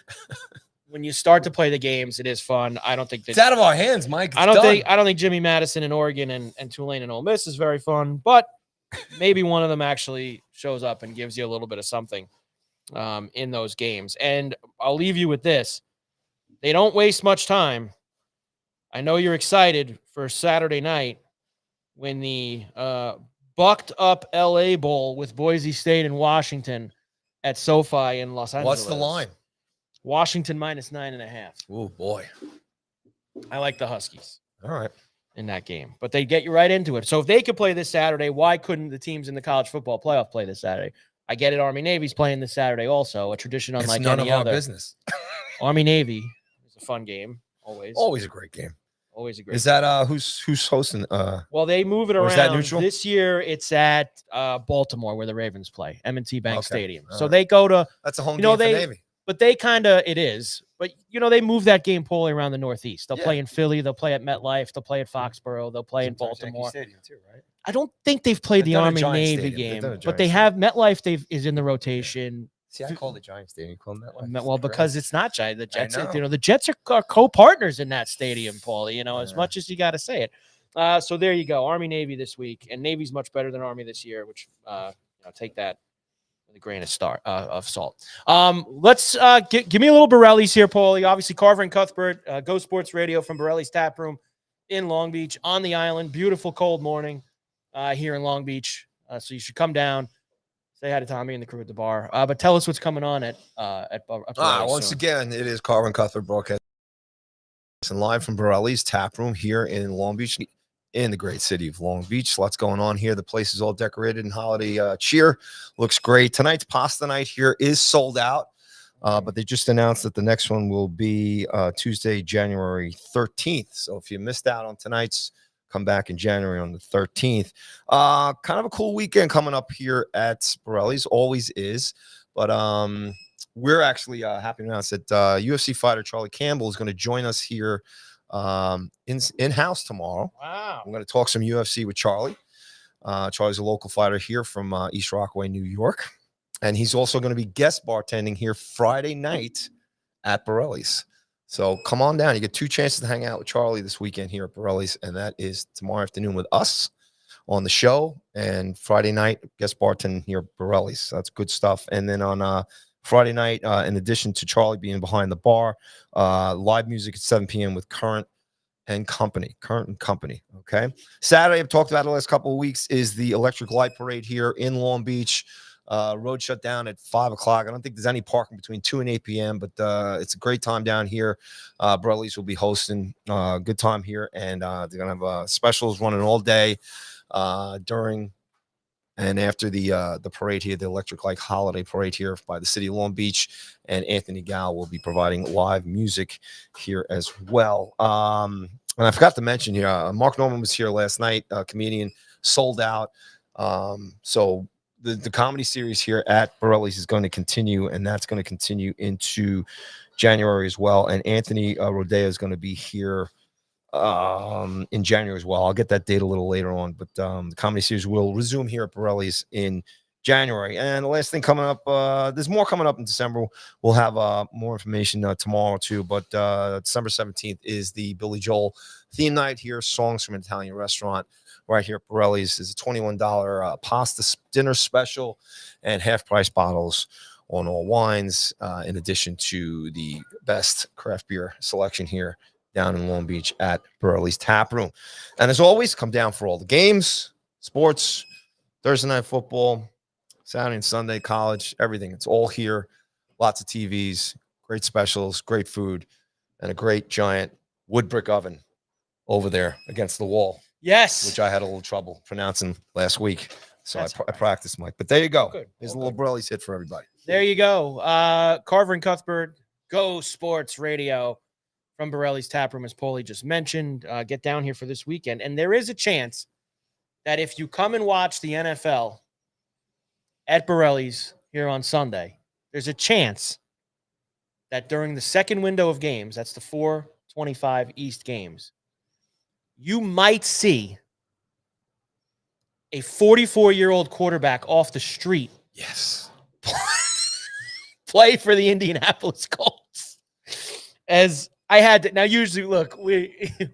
When you start to play the games, it is fun. I don't think that it's out of our hands, Mike. I don't think Jimmy Madison in Oregon and Tulane and Ole Miss is very fun, but maybe one of them actually shows up and gives you a little bit of something in those games. And I'll leave you with this. They don't waste much time. I know you're excited for Saturday night when the bucked up LA Bowl with Boise State and Washington at SoFi in Los Angeles. What's the line? Washington -9.5. Oh, boy. I like the Huskies. All right. In that game. But they get you right into it. So if they could play this Saturday, why couldn't the teams in the college football playoff play this Saturday? I get it. Army-Navy's playing this Saturday also, a tradition unlike none any of other. Our business. Army-Navy is a fun game. Always a great game. Always a great Is that who's hosting? Well, they move it around. Is that neutral? This year it's at Baltimore where the Ravens play, M&T Bank Stadium. All so right. they go to that's a home game for Navy. But they it is. But they move that game poorly around the Northeast. They'll play in Philly, they'll play at MetLife, they'll play at Foxborough, they'll play in Baltimore. Stadium too, right? I don't think they've played the done a Army-Navy Giant game, but they have MetLife. Is in the rotation. See, I call it Giant Stadium. You call them MetLife. Well, because it's not Giant. The Jets, know. the Jets are co-partners in that stadium, Paulie. As much as you got to say it. So there you go, Army-Navy this week, and Navy's much better than Army this year. Which take that with a grain of salt. Let's give me a little Borrelli's here, Paulie. Obviously, Carver and Cuthbert, Go Sports Radio from Borrelli's Taproom in Long Beach on the island. Beautiful cold morning here in Long Beach. So you should come down. Say hi to Tommy and the crew at the bar. But tell us what's coming on at once again, it is Carver and Cuthbert broadcast and live from Borrelli's Taproom here in Long Beach, in the great city of Long Beach. Lots going on here. The place is all decorated in holiday cheer. Looks great. Tonight's pasta night here is sold out, but they just announced that the next one will be Tuesday, January 13th. So if you missed out on tonight's, come back in January on the 13th. Kind of a cool weekend coming up here at Borrelli's. Always is. But we're actually happy to announce that UFC fighter Charlie Campbell is going to join us here in-house tomorrow. Wow. I'm going to talk some UFC with Charlie. Charlie's a local fighter here from East Rockaway, New York. And he's also going to be guest bartending here Friday night at Borrelli's. So come on down. You get 2 chances to hang out with Charlie this weekend here at Borrelli's, and that is tomorrow afternoon with us on the show, and Friday night guest bartending here at Borrelli's. So that's good stuff. And then on Friday night, in addition to Charlie being behind the bar, live music at 7 p.m. with Current and Company. Okay. Saturday, I've talked about the last couple of weeks, is the Electric Light Parade here in Long Beach. Road shut down at 5 o'clock. I don't think there's any parking between 2 and 8 p.m., but it's a great time down here. Borrelli's will be hosting a good time here, and they're going to have specials running all day during and after the parade here, the Electric Light Holiday Parade here by the city of Long Beach. And Anthony Gow will be providing live music here as well. And I forgot to mention here, Mark Norman was here last night, comedian, sold out. So the comedy series here at Borrelli's is going to continue, and that's going to continue into January as well. And Anthony Rodea is going to be here in January as well. I'll get that date a little later on, but the comedy series will resume here at Borrelli's in January. And the last thing coming up, there's more coming up in December. We'll have more information tomorrow too, but December 17th is the Billy Joel theme night here, songs from an Italian restaurant right here at Borrelli's. Is a $21 pasta dinner special and half-price bottles on all wines, in addition to the best craft beer selection here down in Long Beach at Borrelli's Taproom. And as always, come down for all the games, sports, Thursday night football, Saturday and Sunday, college, everything. It's all here. Lots of TVs, great specials, great food. and a great giant wood brick oven over there against the wall, Yes. which I had a little trouble pronouncing last week. So That's I all right. practiced, Mike. But there you go. Good. Here's a Well, little Borrelli's hit for everybody. There you go. Carver and Cuthbert, Go Sports Radio from Borrelli's Taproom, as Paulie just mentioned. Get down here for this weekend. And there is a chance that if you come and watch the NFL at Borrelli's here on Sunday, there's a chance that during the second window of games, that's the 4:25 East games, you might see a 44-year-old quarterback off the street Yes. play for the Indianapolis Colts. As I had to, now usually, look, we're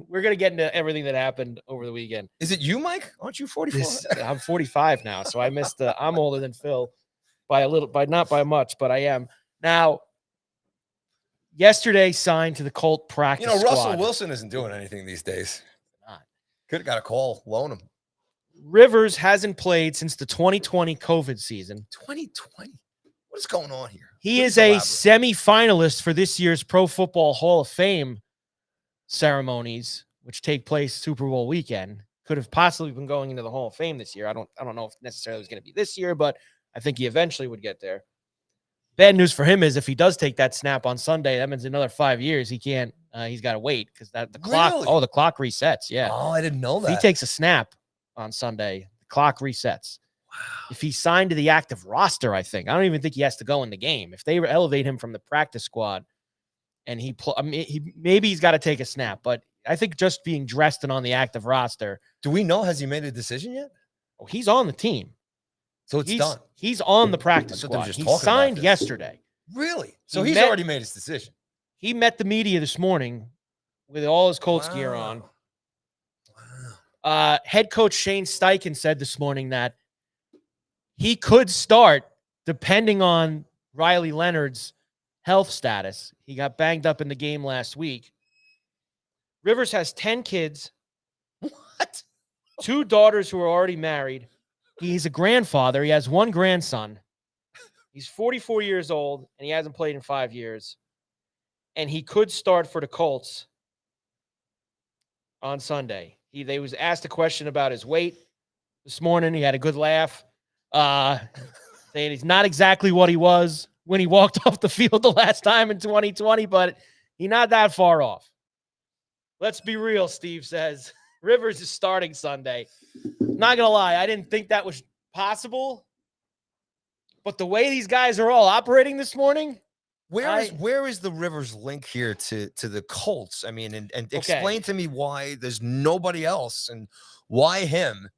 going to get into everything that happened over the weekend. Is it you, Mike? Aren't you 44? I'm 45 now, so I missed I'm older than Phil by a little, not by much, but I am. Now, yesterday signed to the Colt practice Russell squad. Wilson isn't doing anything these days. Not. Could have got a call, loan him. Rivers hasn't played since the 2020 COVID season. 2020. What is going on here? He Please is a elaborate. semi-finalist for this year's Pro Football Hall of Fame ceremonies, which take place Super Bowl weekend. Could have possibly been going into the Hall of Fame this year. I don't know if necessarily it was going to be this year, but I think he eventually would get there. Bad news for him is if he does take that snap on Sunday, that means another 5 years. He can't. He's got to wait because the clock. Really? Oh, the clock resets. Yeah. Oh, I didn't know If that. he takes a snap on Sunday, the clock resets. Wow. If he's signed to the active roster, I don't even think he has to go in the game. If they elevate him from the practice squad, and maybe he's got to take a snap, but I think just being dressed and on the active roster. Do we know? Has he made a decision yet? Oh, he's on the team. So it's done. He's on the practice I thought they were squad. just he talking about signed this. yesterday. Really? So He he's met- already made his decision. He met the media this morning with all his Colts gear on. Wow. Head coach Shane Steichen said this morning that he could start depending on Riley Leonard's health status. He got banged up in the game last week. Rivers has 10 kids. What? 2 daughters who are already married. He's a grandfather. He has 1 grandson. He's 44 years old, and he hasn't played in 5 years. And he could start for the Colts on Sunday. They was asked a question about his weight this morning. He had a good laugh, saying he's not exactly what he was when he walked off the field the last time in 2020, but he's not that far off. Let's be real, Steve says. Rivers is starting Sunday. Not going to lie, I didn't think that was possible. But the way these guys are all operating this morning, Where is the Rivers link here to the Colts? I mean, and explain to me why there's nobody else and why him.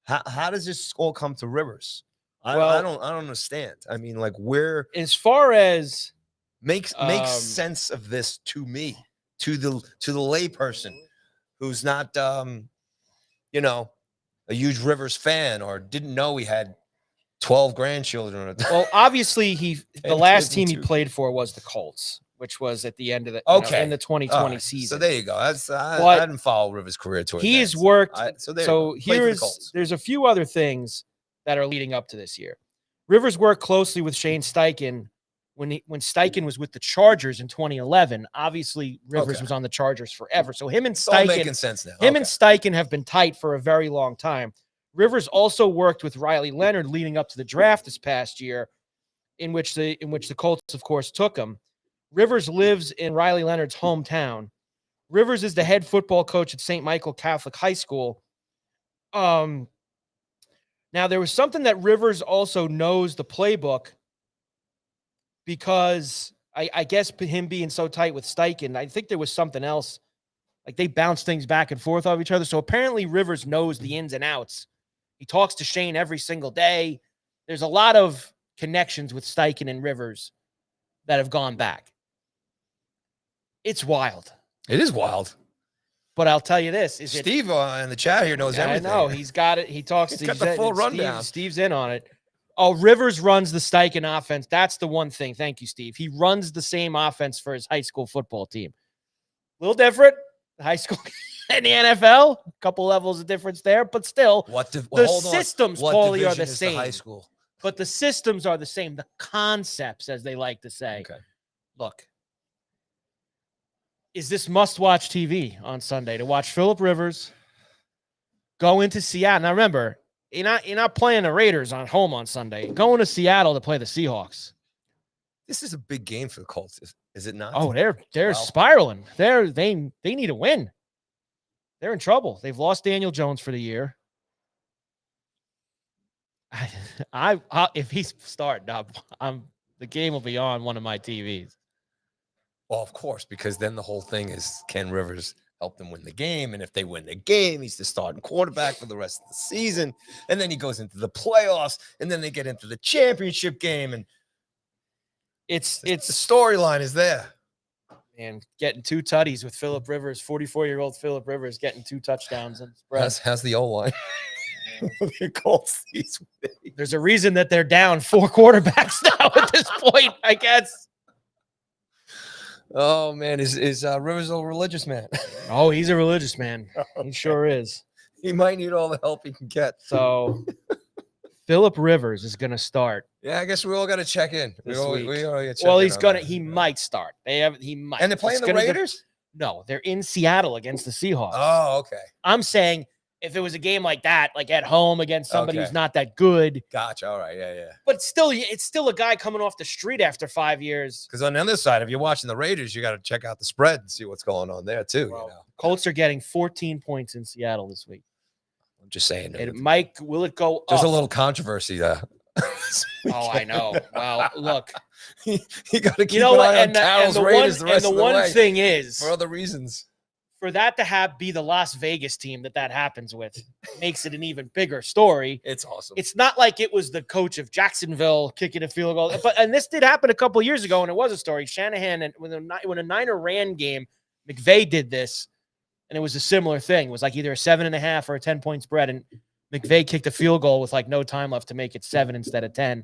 How does this all come to Rivers? I don't understand. I mean, like where as far as makes sense of this to me, to the layperson who's not a huge Rivers fan or didn't know he had 12 grandchildren. Well, obviously the last team he 22. played for was the Colts, which was at the end of the in the 2020 right. season. So there you go. I didn't follow Rivers' career towards he that. has worked. There's a few other things that are leading up to this year. Rivers worked closely with Shane Steichen when Steichen was with the Chargers in 2011. Obviously, Rivers was on the Chargers forever. So him and It's all Steichen, making sense now. and Steichen have been tight for a very long time. Rivers also worked with Riley Leonard leading up to the draft this past year, in which the Colts, of course, took him. Rivers lives in Riley Leonard's hometown. Rivers is the head football coach at St. Michael Catholic High School. Now, there was something that Rivers also knows the playbook because I guess him being so tight with Steichen, I think there was something else. Like they bounce things back and forth off each other. So apparently Rivers knows the ins and outs. He talks to Shane every single day. There's a lot of connections with Steichen and Rivers that have gone back. It's wild. It is wild. But I'll tell you this: Steve in the chat here knows everything. I know he's got it. He talks. He's got the full rundown. Steve's in on it. Oh, Rivers runs the Steichen offense. That's the one thing. Thank you, Steve. He runs the same offense for his high school football team. A little different. High school and the NFL, a couple levels of difference there, but still, the systems, Paulie, are the same. High school, but the systems are the same. The concepts, as they like to say. Okay. Look, is this must-watch TV on Sunday to watch Phillip Rivers go into Seattle. Now remember, you're not playing the Raiders on home on Sunday. Going to Seattle to play the Seahawks. This is a big game for the Colts, is it not? Oh, they're Wow. spiraling. They need a win. They're in trouble. They've lost Daniel Jones for the year. If he's starting up, the game will be on one of my TVs. Well, of course, because then the whole thing is, can Rivers help them win the game? And if they win the game, he's the starting quarterback for the rest of the season. And then he goes into the playoffs, and then they get into the championship game. And it's the storyline is there. And getting 2 tutties with Phillip Rivers, 44-year-old Phillip Rivers getting 2 touchdowns in the spread. How's the O-line? The Colts these days. There's a reason that they're down 4 quarterbacks now at this point, I guess. Oh, man. Is Rivers a religious man? Oh, he's a religious man. He sure is. He might need all the help he can get. So Phillip Rivers is going to start. Yeah, I guess we all got to check in. This We week. all gotta check Well, in he might start. He might. And they're playing the Raiders? No, they're in Seattle against the Seahawks. Oh, okay. I'm saying if it was a game like that, like at home against somebody Okay. who's not that good, Gotcha. All right. Yeah. but it's still a guy coming off the street after 5 years. Because on the other side, if you're watching the Raiders, you got to check out the spread and see what's going on there too. Well, You know, Colts are getting 14 points in Seattle this week. I'm just saying. Will it go There's up? a little controversy there. Oh, I know. Well, look, you got to keep you know an what? eye on Carroll's Raiders the rest of the way Thing is, for other reasons. for that to be the Las Vegas team that happens with makes it an even bigger story. It's awesome. It's not like it was the coach of Jacksonville kicking a field goal, and this did happen a couple of years ago, and it was a story. Shanahan, and when a Niner ran game, McVay did this, and it was a similar thing. It was like either a 7.5 or a 10-point spread, and McVay kicked a field goal with like no time left to make it 7 instead of 10.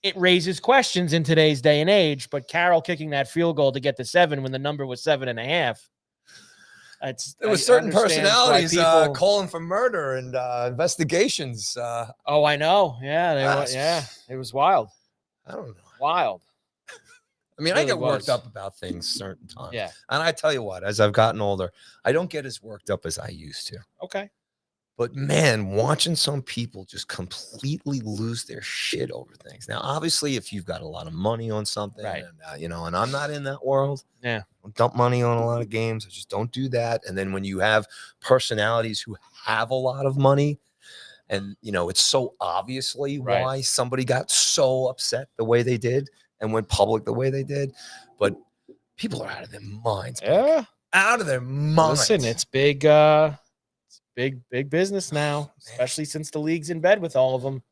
It raises questions in today's day and age, but Carroll kicking that field goal to get the 7 when the number was 7.5. There was certain personalities people, calling for murder and investigations. Oh, I know. Yeah, it was wild. I don't know. Wild. I mean, Really I get worked was. up about things certain times. Yeah. And I tell you what, as I've gotten older, I don't get as worked up as I used to. Okay. But man, watching some people just completely lose their shit over things. Now, obviously, if you've got a lot of money on something, Right. and, and I'm not in that world. Yeah. Don't dump money on a lot of games. I just don't do that. And then when you have personalities who have a lot of money, and it's so obviously Right. why somebody got so upset the way they did and went public the way they did. But people are out of their minds. man. Yeah. Out of their minds. Listen, it's big. Big business now, especially since the league's in bed with all of them.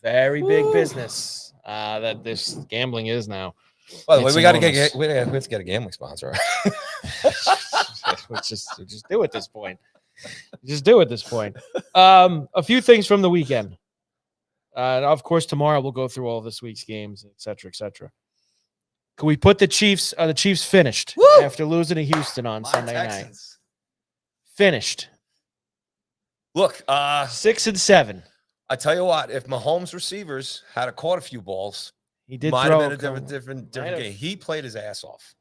Very big business that this gambling is now. By the way, It's we got to enormous. we have to get a gambling sponsor. just do at this point. Just do at this point. A few things from the weekend. Of course, tomorrow we'll go through all this week's games, et cetera, et cetera. Can we put the Chiefs? The Chiefs finished Woo! after losing to Houston on Sunday night. Finished Look, 6-7. I tell you what, if Mahomes' receivers had caught a few balls, He did might throw have been a couple- different might have. game. He played his ass off.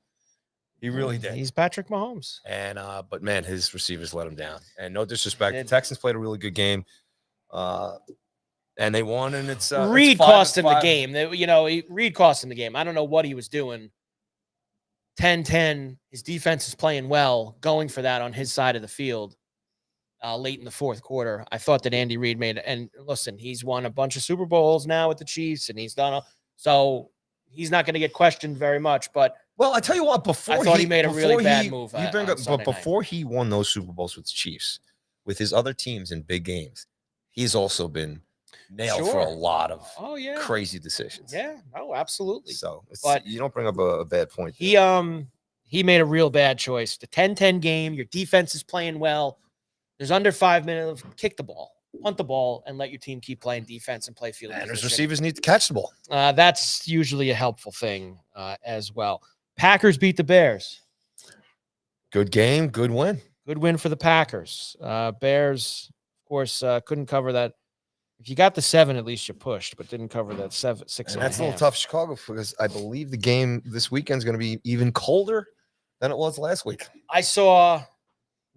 He really did. He's Patrick Mahomes. And but man, his receivers let him down. And no disrespect, the Did. Texans played a really good game. And they won, and it's Reed it's 5-5. cost him the game. Reed cost him the game. I don't know what he was doing. 10-10. His defense is playing well, going for that on his side of the field late in the fourth quarter. I thought that Andy Reid made it. And listen, he's won a bunch of Super Bowls now with the Chiefs, and he's done so he's not going to get questioned very much. But Well, I tell you what, before I thought he made a really before bad he- move, you bring on up, Sunday but night. before he won those Super Bowls with the Chiefs, with his other teams in big games, he's also been nailed for a Sure. lot of Oh yeah, crazy decisions. yeah, no, absolutely. So But you don't bring up a bad point. there. He made a real bad choice. The 10-10 game, your defense is playing well. There's under 5 minutes. Kick the ball, punt the ball, and let your team keep playing defense and play field And his position. receivers need to catch the ball. That's usually a helpful thing as well. Packers beat the Bears. Good game, good win. Good win for the Packers. Bears, of course, couldn't cover that. If you got the 7, at least you pushed, but didn't cover that 6 And that's a little tough, Chicago, because I believe the game this weekend is going to be even colder than it was last week. I saw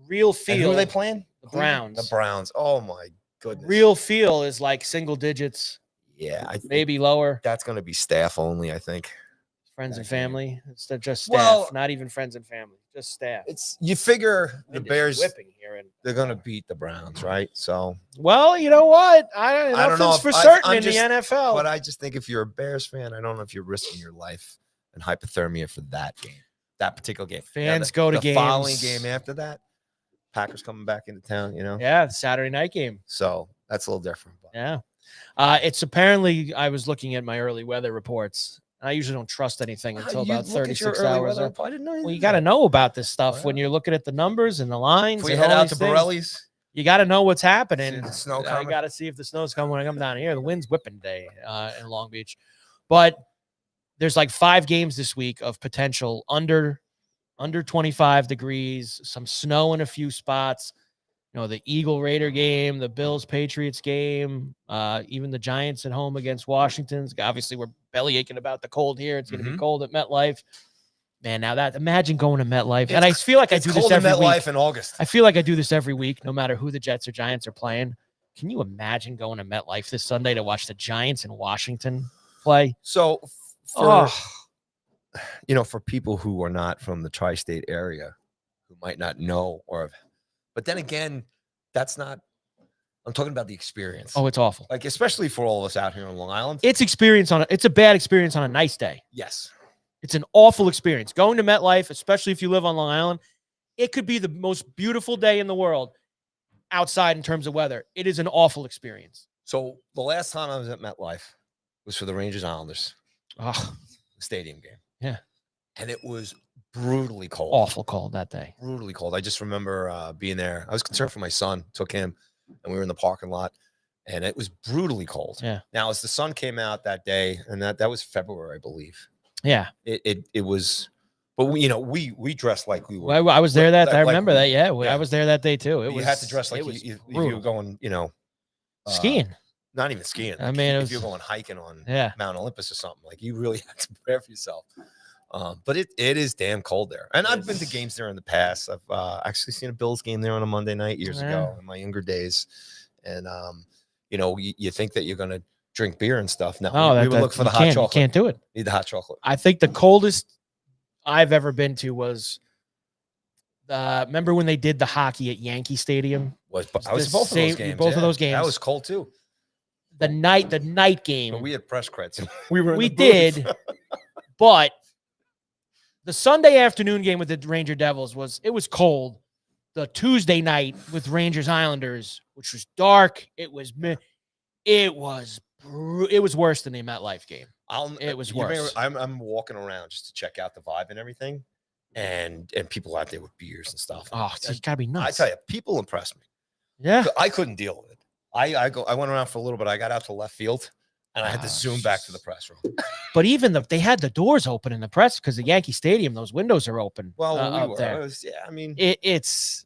Real And Feel. who are they playing? The Browns. The Browns. Oh my goodness. Real Feel is like single digits, Yeah, I think maybe lower. that's going to be staff only. I think Friends and that game. family. It's just staff, Well, not even friends and family, just staff. It's you figure the Wind is Bears whipping here, and they're going to beat the Browns, right? So well, you know what? I don't know Nothing's if for certain I'm in just- the NFL. But I just think if you're a Bears fan, I don't know if you're risking your life and hypothermia for that game, that particular game. Fans go to the following games. game after that. Packers coming back into town, you know. Yeah, Saturday night game. So that's a little different. But. Yeah. It's apparently, I was looking at my early weather reports. I usually don't trust anything until You about look at your 36 early hours. weather report? I didn't know. Well, you got to know about this stuff Wow. when you're looking at the numbers and the lines. If we and head all out to these things. Borrelli's, You got to know what's see happening. the snow I coming. got to see if the snow's coming when I come down here. The wind's whipping today in Long Beach. But there's like 5 games this week of potential under 25 degrees, some snow in a few spots. You know, the Eagle Raider game, the Bills Patriots game, even the Giants at home against Washington's. Obviously, we're belly aching about the cold here. It's going to be cold at MetLife. Man, now that imagine going to MetLife. And I feel like I do this every week. MetLife in August. I feel like I do this every week, no matter who the Jets or Giants are playing. Can you imagine going to MetLife this Sunday to watch the Giants in Washington play? So for for people who are not from the tri-state area, who might not know but then again, that's not. I'm talking about the experience. Oh, it's awful. Like especially for all of us out here on Long Island. It's a bad experience on a nice day. Yes. It's an awful experience. Going to MetLife, especially if you live on Long Island, it could be the most beautiful day in the world outside in terms of weather. It is an awful experience. So the last time I was at MetLife was for the Rangers Islanders stadium game. Yeah. And it was brutally cold. Awful cold that day. Brutally cold. I just remember being there. I was concerned for my son, took him, and we were in the parking lot, and it was brutally cold. Yeah. Now, as the sun came out that day, and that was February, I believe. Yeah. It was, but we dressed like we were. Well, I was there I like remember that. Yeah, yeah. I was there that day too. You had to dress like you were going, skiing. Not even skiing. I mean, if you're going hiking on Yeah. Mount Olympus or something, like you really had to prepare for yourself. But it is damn cold there. And I've been to games there in the past. I've actually seen a Bills game there on a Monday night years ago in my younger days. And, you think that you're going to drink beer and stuff. No, we would look for the hot chocolate. You can't do it. Need the hot chocolate. I think the coldest I've ever been to was, remember when they did the hockey at Yankee Stadium? I was at both of those games. Both of those games. That was cold too. The night game. But we had press creds. We did, but the Sunday afternoon game with the Ranger Devils was cold. The Tuesday night with Rangers Islanders, which was dark, it was worse than the MetLife game. It was worse. I'm walking around just to check out the vibe and everything, and people out there with beers and stuff. Oh, it's gotta be nuts. I tell you, people impress me. Yeah, I couldn't deal with it. I went around for a little bit. I got out to left field, and I had to zoom back to the press room. But even they had the doors open in the press because the Yankee Stadium, those windows are open. Well, we were. There. It's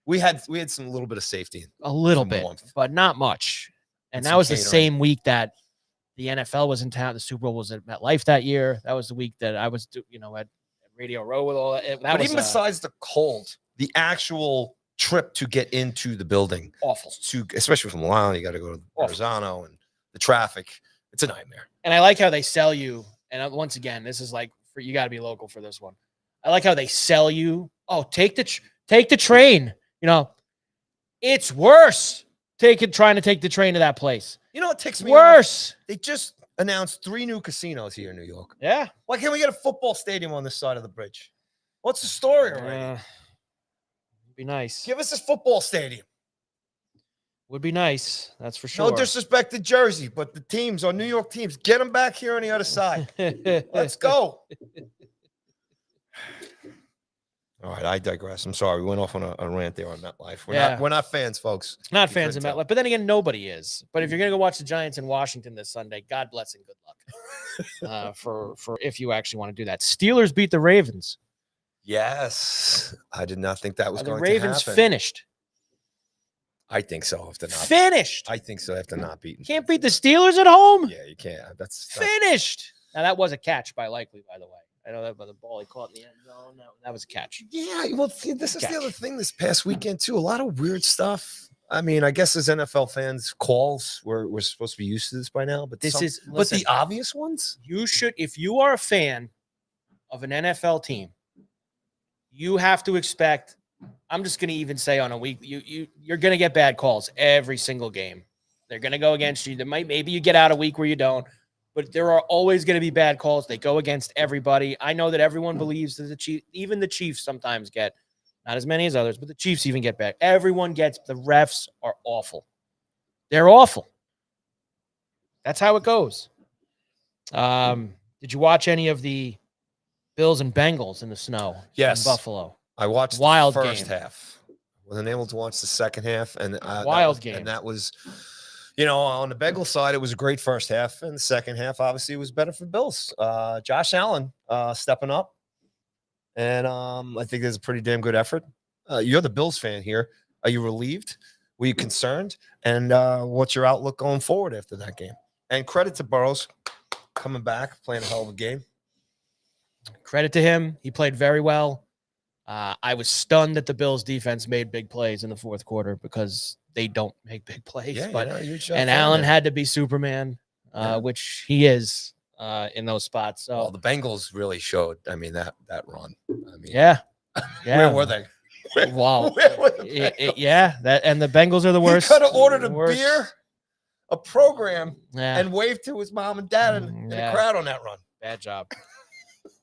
we had some little bit of safety, a little bit, warmth. But not much. And that was the same week that the NFL was in town. The Super Bowl was at MetLife that year. That was the week that I was, at Radio Row with all that. But even besides the cold, the actual trip to get into the building, awful. Especially from Long Island, you got to go to Verrazano, and the traffic. It's a nightmare. And I like how they sell you. And once again, this is like you got to be local for this one. I like how they sell you. Oh, take the train. It's worse. Trying to take the train to that place. It takes me worse. They just announced 3 new casinos here in New York. Yeah. Why can't we get a football stadium on this side of the bridge? What's the story already? Be nice. Give us a football stadium. Would be nice. That's for sure. No disrespect to Jersey, but the teams, our New York teams, get them back here on the other side. Let's go. All right, I digress. I'm sorry. We went off on a rant there on MetLife. We're not fans, folks. Not fans of MetLife. But then again, nobody is. But if you're going to go watch the Giants in Washington this Sunday, God bless and good luck for if you actually want to do that. Steelers beat the Ravens. Yes. I did not think that was going to happen. The Ravens finished. I think so. After not finished. I think so. After not beating. Can't beat the Steelers at home. Yeah, you can't. That's finished. Now, that was a catch by Likely, by the way. I know that, but the ball he caught in the end zone, that was a catch. Yeah, well, see, this is Catch. the other thing this past weekend too. A lot of weird stuff. I mean, I guess as NFL fans, calls we're supposed to be used to this by now, but but the obvious ones. You should, if you are a fan of an NFL team, you have to expect. I'm just going to even say on a week, you're going to get bad calls every single game. They're going to go against you. Maybe you get out a week where you don't. But there are always going to be bad calls. They go against everybody. I know that everyone believes that the Chiefs, even the Chiefs sometimes get, not as many as others, but the Chiefs even get bad. Everyone gets, the refs are awful. They're awful. That's how it goes. Did you watch any of the Bills and Bengals in the snow in Buffalo? I watched Wild the first game. half. Wasn't able to watch the second half. And game. And that was... on the Bengals side, it was a great first half, and the second half, obviously, was better for Bills. Josh Allen stepping up, and I think there's a pretty damn good effort. You're the Bills fan here. Are you relieved? Were you concerned? And what's your outlook going forward after that game? And credit to Burrows coming back, playing a hell of a game. Credit to him. He played very well. I was stunned that the Bills defense made big plays in the fourth quarter because they don't make big plays. And Allen had to be Superman, which he is in those spots. So the Bengals really showed. I mean, that run. I mean, yeah. Where were they? Wow. Where were the Bengals? And the Bengals are the worst. He could have ordered a beer, a program, yeah. and waved to his mom and dad in the crowd on that run. Bad job.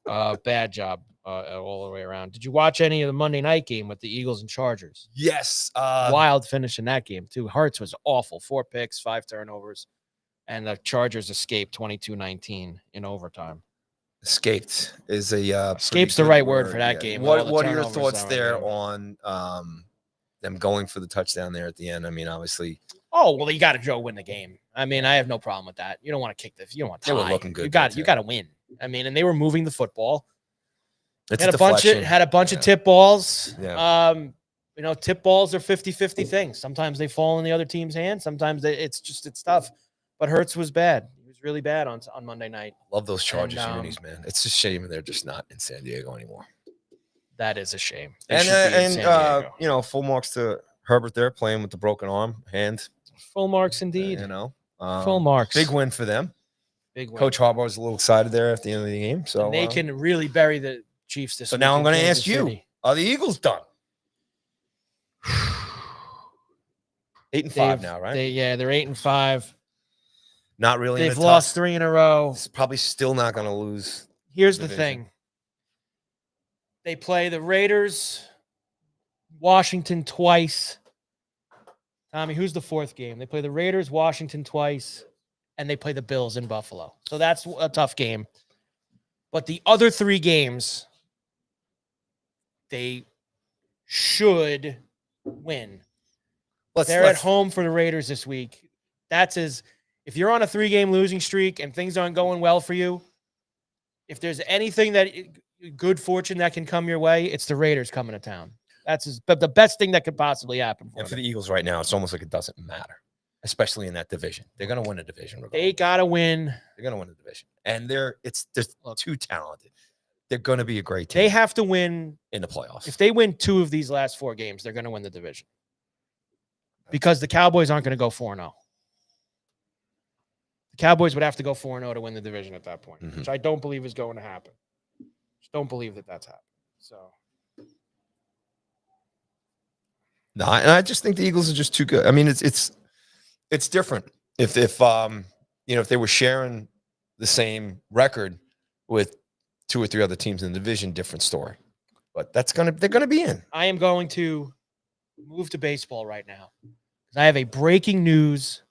Bad job. All the way around. Did you watch any of the Monday night game with the Eagles and Chargers? Yes. Wild finish in that game, too. Hurts was awful. 4 picks, 5 turnovers, and the Chargers escaped 22-19 in overtime. Escaped is a escape's the right word for that game. What are your thoughts there on them going for the touchdown there at the end? I mean, obviously. Oh, well, you got to win the game. I mean, I have no problem with that. You don't want to kick you don't want to tie. They were looking good. You got to win. I mean, and they were moving the football. Had a bunch of tip balls. Yeah. Tip balls are 50-50 things. Sometimes they fall in the other team's hands. Sometimes it's tough. But Hurts was bad. He was really bad on Monday night. Love those Chargers unis, man. It's a shame they're just not in San Diego anymore. That is a shame. Full marks to Herbert there, playing with the broken arm, hand. Full marks indeed. Full marks. Big win for them. Big win. Coach Harbaugh was a little excited there at the end of the game. So and they can really bury the Chiefs this week. So now I'm going to ask you, are the Eagles done? 8-5 now, right? They're 8-5. Not really. They've lost 3 in a row. It's probably still not going to lose. Here's the thing. They play the Raiders, Washington twice. Tommy, who's the fourth game? They play the Raiders, Washington twice, and they play the Bills in Buffalo. So that's a tough game. But the other 3 games, they should win. They're at home for the Raiders this week. If you're on a 3-game losing streak and things aren't going well for you, if there's anything that good fortune that can come your way, it's the Raiders coming to town. That's the best thing that could possibly happen for the Eagles right now. It's almost like it doesn't matter, especially in that division. They're going to win a division. Regardless. They got to win. They're going to win a division, and they're too talented. They're going to be a great team. They have to win in the playoffs. If they win 2 of these last 4 games, they're going to win the division because the Cowboys aren't going to go 4-0. The Cowboys would have to go 4-0 to win the division at that point, which I don't believe is going to happen. Just don't believe that that's happening. So. No, and I just think the Eagles are just too good. I mean, it's different. If they were sharing the same record with 2 or 3 other teams in the division, different story. But they're gonna be in. I am going to move to baseball right now because I have a breaking news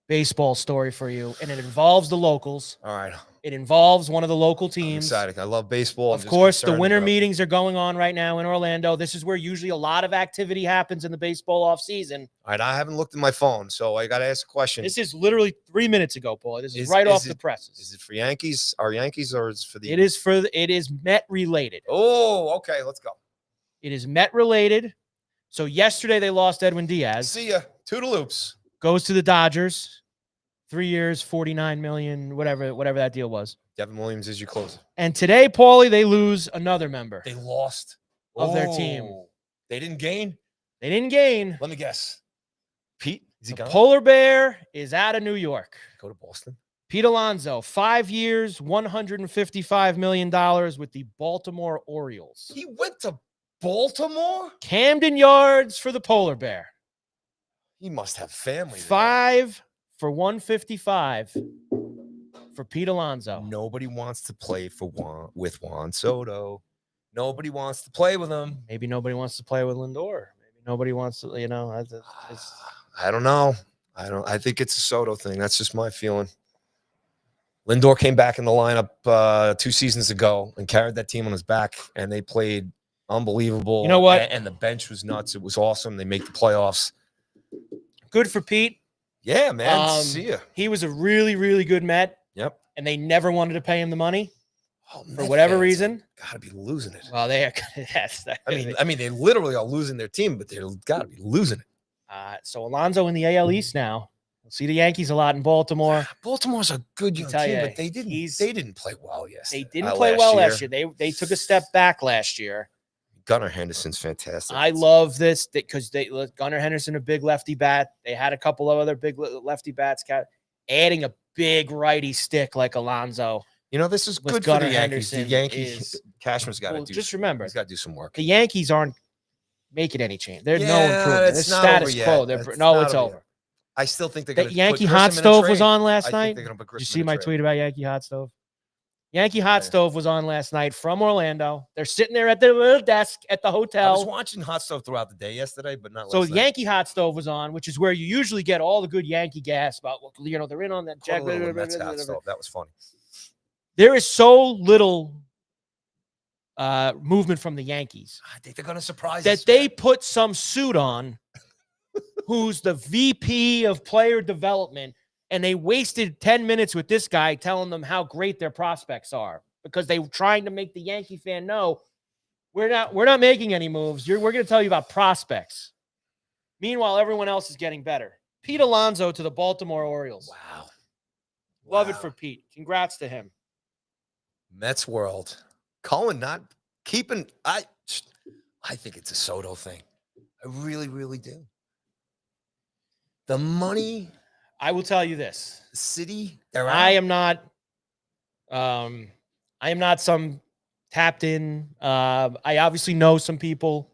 baseball story for you, and it involves the locals. All right. It involves one of the local teams. I'm excited. I love baseball. Of course, the winter meetings are going on right now in Orlando. This is where usually a lot of activity happens in the baseball offseason. All right, I haven't looked at my phone, so I got to ask a question. This is literally 3 minutes ago, Paul. This is right off the presses. Is it for Yankees? Our Yankees, or is it for the? It is Met related. Oh, okay. Let's go. It is Met related. So yesterday they lost Edwin Diaz. See ya. Toodaloops. Goes to the Dodgers. 3 years, $49 million, whatever that deal was. Devin Williams is your closer. And today, Paulie, they lose another member They lost of their team. They didn't gain. They didn't gain. Let me guess. Pete, is he The gone? polar bear is out of New York. Go to Boston. Pete Alonso, 5 years, $155 million with the Baltimore Orioles. He went to Baltimore? Camden Yards for the polar bear. He must have family there. 5 for 155 for Pete Alonso. Nobody wants to play with Juan Soto. Nobody wants to play with him. Maybe nobody wants to play with Lindor. Maybe nobody wants to, I don't know. I think it's a Soto thing. That's just my feeling. Lindor came back in the lineup 2 seasons ago and carried that team on his back, and they played unbelievable. You know what? And the bench was nuts. It was awesome. They make the playoffs. Good for Pete. Yeah, man. See ya. He was a really, really good Met. Yep. And they never wanted to pay him the money for whatever reason. Gotta be losing it. Well, they are. Yes. I mean, they literally are losing their team, but they're gotta be losing it. So Alonso in the AL East now. We'll see the Yankees a lot in Baltimore. Baltimore's a good young team, but they didn't play well yesterday. They didn't play well last year. They took a step back last year. Gunnar Henderson's fantastic. I love this because Gunnar Henderson, a big lefty bat. They had a couple of other big lefty bats. Adding a big righty stick like Alonso. You know, this is good for the Yankees. The Yankees, Cashman's got to do. Just remember, he's got to do some work. The Yankees aren't making any change. There's no improvement. It's status quo. It's over. I still think they're going to. Yankee Hot Stove was on last night. Did you see my tweet about Yankee Hot Stove? Yankee Hot Stove was on last night from Orlando. They're sitting there at their little desk at the hotel. I was watching Hot Stove throughout the day yesterday, but not so last night. Yankee Hot Stove was on, which is where you usually get all the good Yankee gas about, they're in on that. Jack, that was funny. There is so little movement from the Yankees. I think they're going to surprise that us. They put some suit on who's the VP of player development, and they wasted 10 minutes with this guy telling them how great their prospects are because they were trying to make the Yankee fan know we're not making any moves. We're going to tell you about prospects. Meanwhile, everyone else is getting better. Pete Alonso to the Baltimore Orioles. Wow. Love it for Pete. Congrats to him. Mets world. Cohen not keeping. I think it's a Soto thing. I really, really do. The money. I will tell you this. The city. I am not some tapped in. I obviously know some people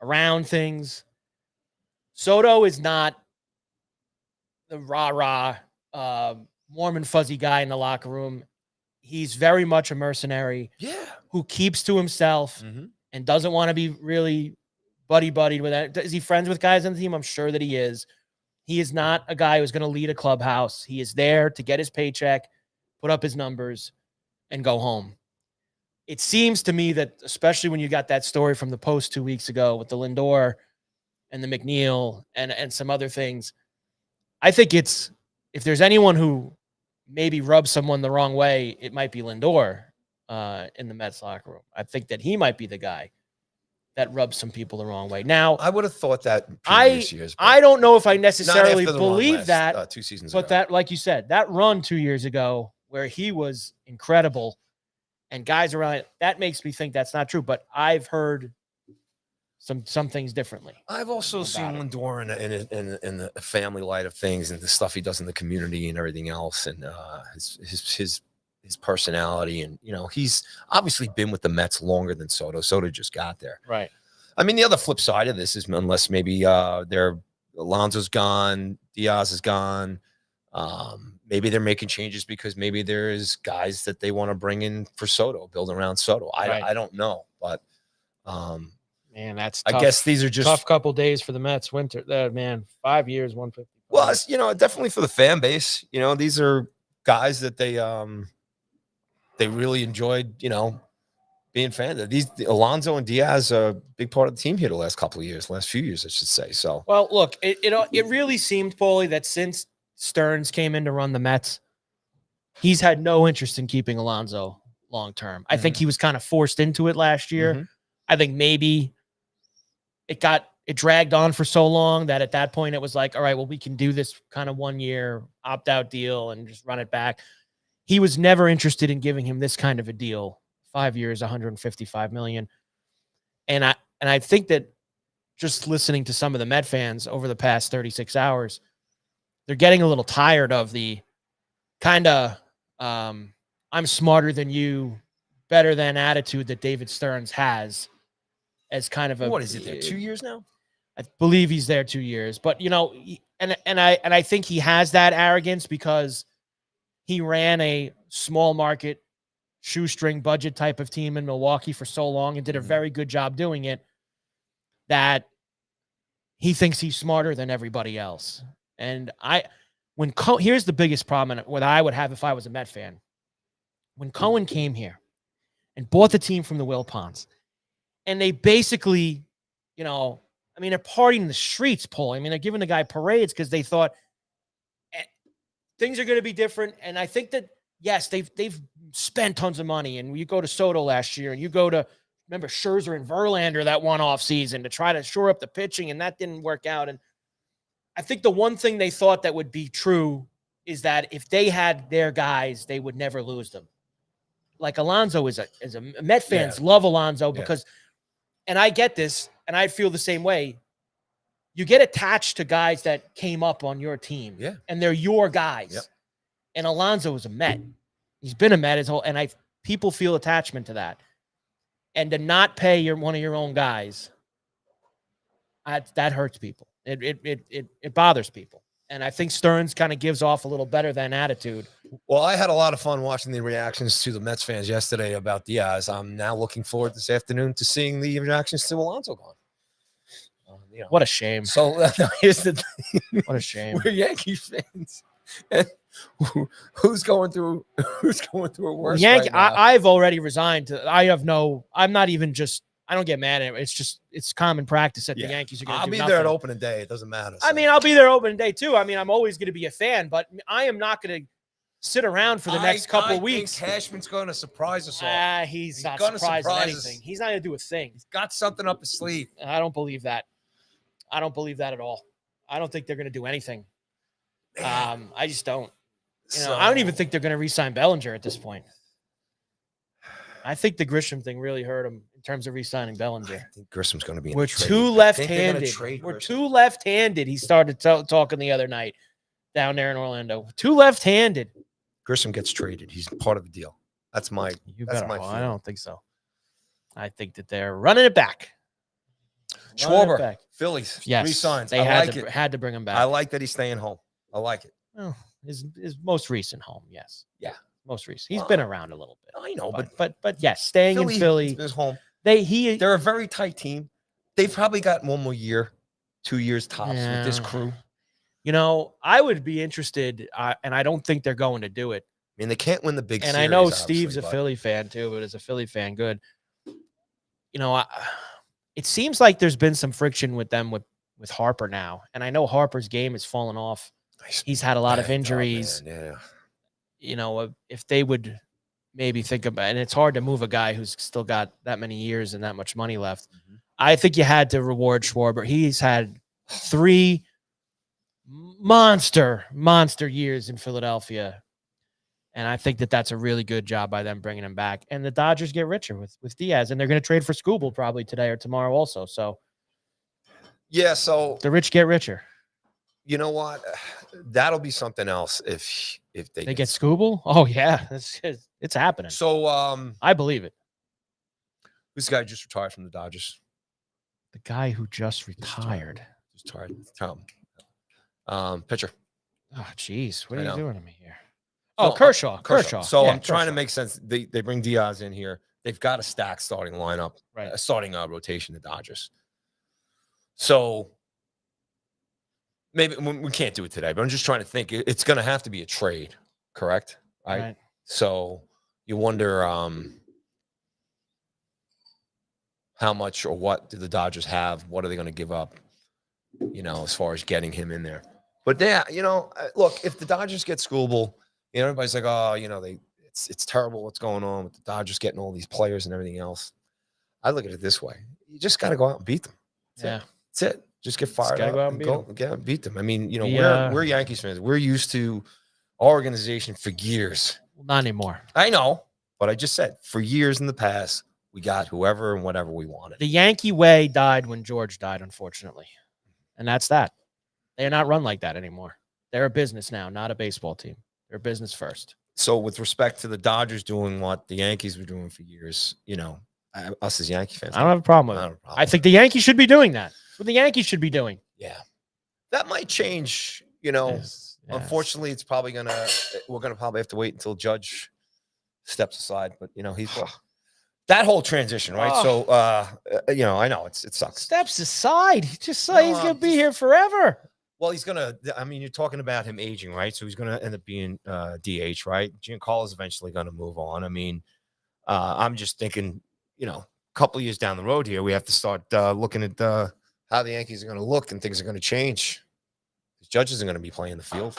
around things. Soto is not the rah-rah, warm and fuzzy guy in the locker room. He's very much a mercenary. Yeah. Who keeps to himself and doesn't want to be really buddy-buddy with that. Is he friends with guys on the team? I'm sure that he is. He is not a guy who's going to lead a clubhouse. He is there to get his paycheck, put up his numbers, and go home. It seems to me that, especially when you got that story from the Post 2 weeks ago with the Lindor and the McNeil and some other things, I think if there's anyone who maybe rubs someone the wrong way, it might be Lindor in the Mets locker room. I think that he might be the guy that rubs some people the wrong way. Now, I would have thought that previous years. I don't know if I necessarily believe that 2 seasons but ago. that, like you said, that run 2 years ago where he was incredible and guys around, that makes me think that's not true. But I've heard some things differently. I've also seen Lindor in the family light of things and the stuff he does in the community and everything else, and his personality, and he's obviously been with the Mets longer than Soto. Soto just got there, right? I mean, the other flip side of this is, unless maybe Alonso's gone, Diaz is gone, maybe they're making changes because maybe there's guys that they want to bring in for Soto, build around Soto. I don't know, but man, that's tough. I guess these are just tough couple days for the Mets. Winter, man, 5 years, 150. Well, definitely for the fan base. These are guys that they really enjoyed, being fans of. These Alonso and Diaz are a big part of the team here the last few years, I should say. So, well, look, it really seemed, Paulie, that since Stearns came in to run the Mets, he's had no interest in keeping Alonso long term. I think he was kind of forced into it last year. I think maybe it dragged on for so long that at that point it was like, all right, well, we can do this kind of 1 year opt-out deal and just run it back. he was never interested in giving him this kind of a deal. 5 years, $155 million. And I think that just listening to some of the Met fans over the past 36 hours, they're getting a little tired of the kind of I'm smarter than you, better than attitude that David Stearns has as kind of a, what is it there? 2 years now? I believe he's there 2 years, but I think he has that arrogance because he ran a small market shoestring budget type of team in Milwaukee for so long and did a very good job doing it, that he thinks he's smarter than everybody else. And here's the biggest problem, and what I would have if I was a Met fan. When Cohen came here and bought the team from the Wilpons, and they basically, they're partying in the streets, Paul. I mean, they're giving the guy parades because they thought things are going to be different. And I think that, yes, they've spent tons of money. And you go to Soto last year, and you go to, remember, Scherzer and Verlander that one-off season to try to shore up the pitching, and that didn't work out. And I think the one thing they thought that would be true is that if they had their guys, they would never lose them. Like Alonso is a Met fans love Alonso because, and I get this, and I feel the same way. You get attached to guys that came up on your team, and they're your guys. Yep. And Alonso is a Met. He's been a Met his whole, and people feel attachment to that. And to not pay one of your own guys, that hurts people. It bothers people. And I think Stearns kind of gives off a little better than attitude. Well, I had a lot of fun watching the reactions to the Mets fans yesterday about Diaz. I'm now looking forward this afternoon to seeing the reactions to Alonso gone. What a shame. So here's the thing. What a shame. We're Yankees fans. And who's going through a worse right now? I've already resigned. I'm not even just, I don't get mad at it. It's common practice that the Yankees are going to do I'll be there at opening day. It doesn't matter. So. I'll be there opening day too. I'm always going to be a fan, but I am not going to sit around for the next couple of weeks. I think Cashman's going to surprise us all. He's not surprised at anything. He's not going to do a thing. He's got something up his sleeve. I don't believe that. I don't believe that at all. I don't think they're going to do anything. I just don't. I don't even think they're going to re-sign Bellinger at this point. I think the Grisham thing really hurt him in terms of re-signing Bellinger. I think Grisham's going to be. We're too left-handed. We're too left-handed. He started talking the other night down there in Orlando. Too left-handed. Grisham gets traded. He's part of the deal. That's my. I don't think so. I think that they're running it back. Schwarber, Phillies. Yes, re-signs. They had to bring him back. I like that he's staying home. I like it. Well, his most recent home, yes. Yeah. Most recent. He's been around a little bit. I know, but yes, staying in Philly. His home. They're a very tight team. They've probably got one more year, 2 years tops with this crew. I would be interested, and I don't think they're going to do it. I mean, they can't win the big series. And I know Steve's a Philly fan too, but as a Philly fan, good. It seems like there's been some friction with them with Harper now. And I know Harper's game has fallen off. He's had a lot of injuries. If they would maybe think about, and it's hard to move a guy who's still got that many years and that much money left. Mm-hmm. I think you had to reward Schwarber. He's had 3 monster years in Philadelphia. And I think that that's a really good job by them bringing him back. And the Dodgers get richer with Diaz, and they're going to trade for Skubal probably today or tomorrow also. So, so the rich get richer. You know what? That'll be something else if they get Skubal. Oh yeah, it's happening. So I believe it. Who's the guy who just retired from the Dodgers? The guy who just retired. Just retired. Tom. Pitcher. Oh, geez. What are you doing to me here? Oh, Kershaw. So I'm trying to make sense. They bring Diaz in here. They've got a stacked starting lineup, right? A starting rotation, the Dodgers. So maybe we can't do it today, but I'm just trying to think. It's going to have to be a trade, correct? Right. So you wonder how much or what do the Dodgers have? What are they going to give up? As far as getting him in there. But look, if the Dodgers get Skubal, everybody's like, oh, it's terrible what's going on with the Dodgers getting all these players and everything else. I look at it this way: you just got to go out and beat them. That's it. Just get fired up and go beat them. I mean, we're Yankees fans. We're used to our organization for years Not anymore. I know, but I just said for years in the past, we got whoever and whatever we wanted. The Yankee way died when George died, unfortunately. And that's that. They're not run like that anymore. They're a business now, not a baseball team. They're business first. So with respect to the Dodgers doing what the Yankees were doing for years, us as Yankee fans, I don't have a problem with it. I think the Yankees should be doing that. That's what the Yankees should be doing. Yeah. That might change, Yes. Unfortunately, we're gonna probably have to wait until Judge steps aside. But he's that whole transition, right? Oh. So I know it sucks. Steps aside. He just said he's gonna be here forever. Well, you're talking about him aging, right? So he's gonna end up being DH, right? Giancarlo's eventually gonna move on. I mean, I'm just thinking, a couple of years down the road here, we have to start looking at how the Yankees are gonna look, and things are gonna change. Judge isn't going to be playing the field,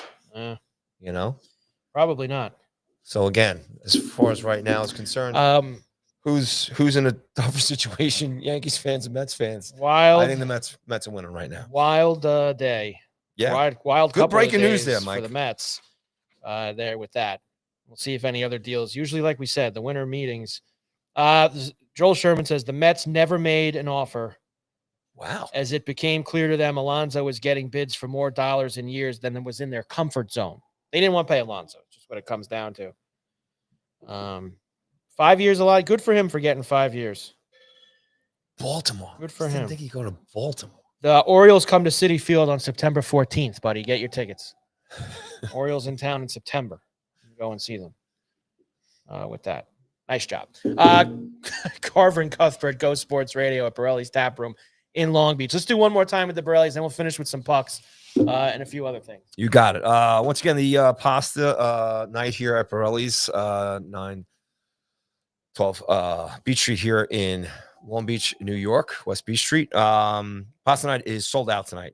Probably not. So again, as far as right now is concerned, who's in a tougher situation? Yankees fans and Mets fans. I think the Mets are winning right now. Wild day. Yeah, wild. Good breaking news there, there, Mike. For the Mets. There with that, we'll see if any other deals. Usually, like we said, the winter meetings. Joel Sherman says the Mets never made an offer. Wow. As it became clear to them, Alonso was getting bids for more dollars in years than was in their comfort zone. They didn't want to pay Alonso, just what it comes down to. 5 years a lot. Good for him for getting 5 years. Baltimore. Good for him. I didn't think he'd go to Baltimore. The Orioles come to Citi Field on September 14th, buddy. Get your tickets. Orioles in town in September. Go and see them with that. Nice job. Carver and Cuthbert, Go Sports Radio at Borrelli's Taproom in Long Beach. Let's do one more time with the Borrellis, then we'll finish with some pucks and a few other things. You got it. Once again, the pasta night here at Borrelli's, 912 Beach Street here in Long Beach, New York, West Beach Street. Pasta night is sold out tonight.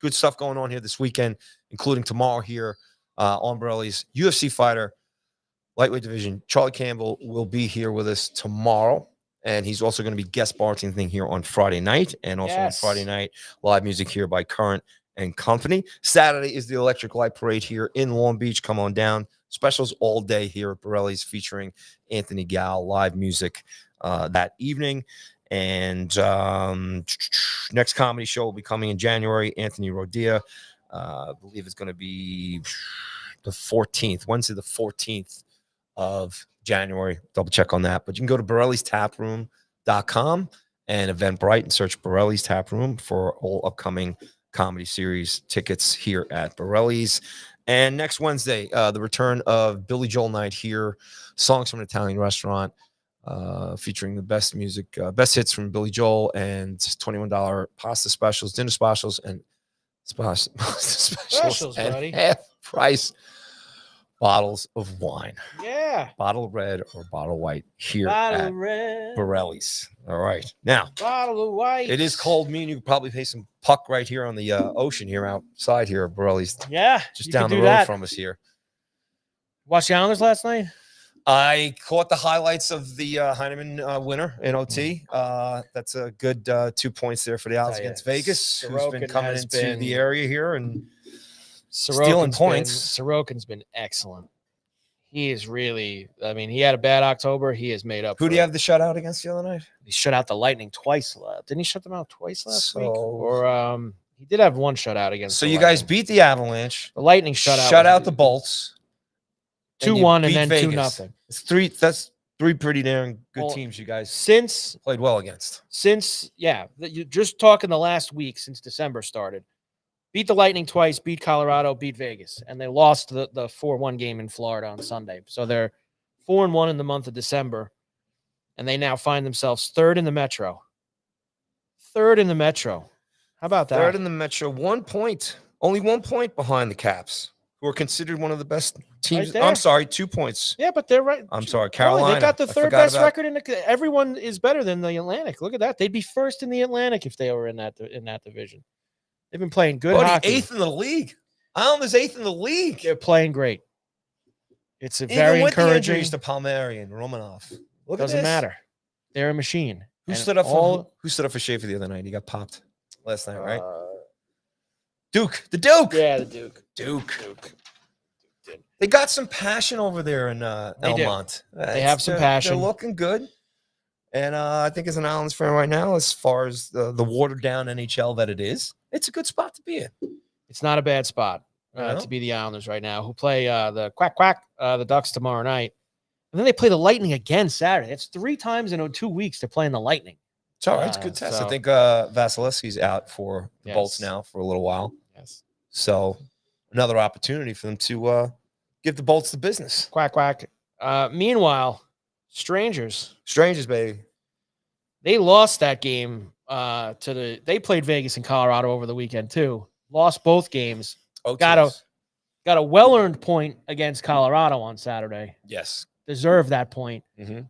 Good stuff going on here this weekend, including tomorrow here on Borrelli's. UFC fighter, lightweight division, Charlie Campbell will be here with us tomorrow. And he's also going to be guest bartending here on Friday night. And also on Friday night, live music here by Current and Company. Saturday is the Electric Light Parade here in Long Beach. Come on down. Specials all day here at Borrelli's featuring Anthony Gal, live music that evening. And next comedy show will be coming in January. Anthony Rodia. I believe it's going to be the 14th, Wednesday the 14th of January. Double check on that. But you can go to Borelli'sTaproom.com and Eventbrite and search Borrelli's Taproom for all upcoming comedy series tickets here at Borrelli's. And next Wednesday, the return of Billy Joel Night here, songs from an Italian restaurant, featuring the best music, best hits from Billy Joel, and $21 pasta specials, dinner specials, and specials and buddy. half price bottles of wine. Yeah. Bottle red or bottle white here Bottle at red. Borrelli's. All right. Now, Bottle of white. it is cold. Me and you could probably pay some puck right here on the ocean here outside here at Borrelli's. Yeah. Just down the road that. from us here. Watch the Islanders last night? I caught the highlights of the Heineman winner in OT. That's a good 2 points there for the Isles against Vegas, who's been coming into the area here and stealing points. Sorokin's been excellent. He is really, he had a bad October. He has made up. Who do you have the shutout against the other night? He shut out the Lightning twice. Didn't he shut them out twice last week? Or he did have one shutout against So the you Lightning. guys beat the Avalanche. The Lightning shutout. Shut out the Bolts. 2-1 and then 2-0. That's three pretty damn good teams you guys played well against. You're just talking the last week since December started. Beat the Lightning twice, beat Colorado, beat Vegas, and they lost the 4-1 game in Florida on Sunday. So they're 4-1 in the month of December, and they now find themselves third in the Metro. Third in the Metro. How about that? Third in the Metro, 1 point. Only 1 point behind the Caps, who are considered one of the best teams. Right, I'm sorry, 2 points. Yeah, but they're right. I'm sorry, Carolina. They got the third best record in the. Everyone is better than the Atlantic. Look at that. They'd be first in the Atlantic if they were in that division. They've been playing good hockey. Eighth in the league. Islanders eighth in the league. They're playing great. It's a Even very with encouraging. the injuries to Palmieri and Romanov. Doesn't matter. They're a machine. Who stood up for Schaefer the other night? He got popped last night, right? Duke. The Duke. Yeah, the Duke. Duke. They got some passion over there in They do. Elmont. They have some passion. They're looking good. And I think as an Islanders fan right now, as far as the watered down NHL that it is, it's a good spot to be in. It's not a bad spot to be the Islanders right now, who play the the Ducks tomorrow night. And then they play the Lightning again Saturday. It's 3 times in 2 weeks they're playing the Lightning. It's all right. It's a good test. I think Vasilevsky's out for the Bolts now for a little while. Yes. So another opportunity for them to give the Bolts the business. Quack, quack. Meanwhile, Strangers, baby. They lost that game they played Vegas and Colorado over the weekend too. Lost both games. Got a well-earned point against Colorado on Saturday. Yes. Deserved that point. Mm-hmm.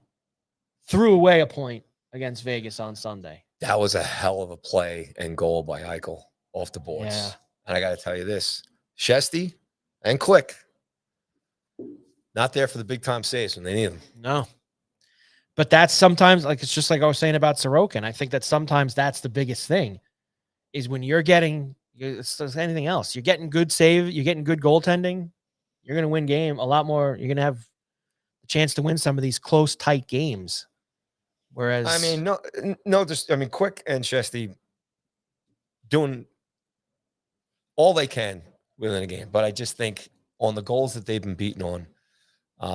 Threw away a point against Vegas on Sunday. That was a hell of a play and goal by Eichel off the boards. Yeah. And I got to tell you this, Shesty and Quick, not there for the big-time saves when they need them. No. But that's sometimes, it's just like I was saying about Sorokin. I think that sometimes that's the biggest thing is when you're getting it's anything else. You're getting good save. You're getting good goaltending. You're going to win game a lot more. You're going to have a chance to win some of these close, tight games. Whereas, Quick and Shesty doing all they can within a game. But I just think on the goals that they've been beaten on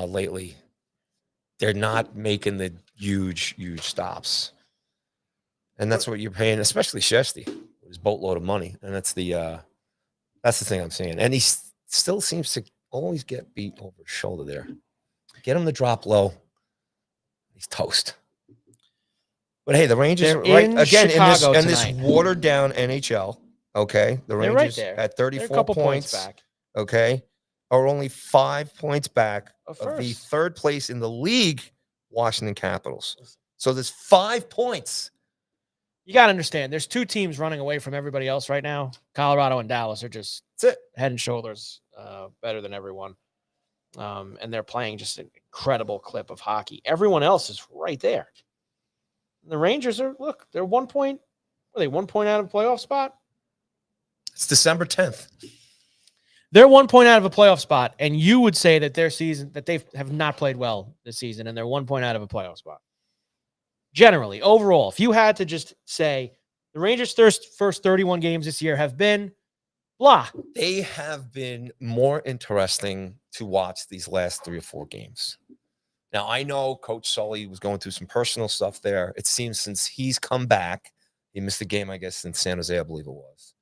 lately, they're not making the huge stops. And that's what you're paying, especially Shesty, his boatload of money. And that's the thing I'm saying. And he still seems to always get beat over his shoulder there. Get him to drop low. He's toast. But hey, the Rangers are right again in this watered down NHL. Okay, the Rangers right there. At 34 points back. Okay, are only 5 points back of the third place in the league, Washington Capitals. So there's 5 points. You got to understand, there's 2 teams running away from everybody else right now. Colorado and Dallas are just head and shoulders better than everyone. And they're playing just an incredible clip of hockey. Everyone else is right there. The Rangers they're 1 point. Are they 1 point out of a playoff spot? It's December 10th. They're 1 point out of a playoff spot, and you would say that their season, that they have not played well this season, and they're 1 point out of a playoff spot. Generally, overall, if you had to just say the Rangers' first 31 games this year have been blah. They have been more interesting to watch these last 3 or 4 games. Now, I know Coach Sully was going through some personal stuff there. It seems since he's come back, he missed a game, I guess, in San Jose, I believe it was.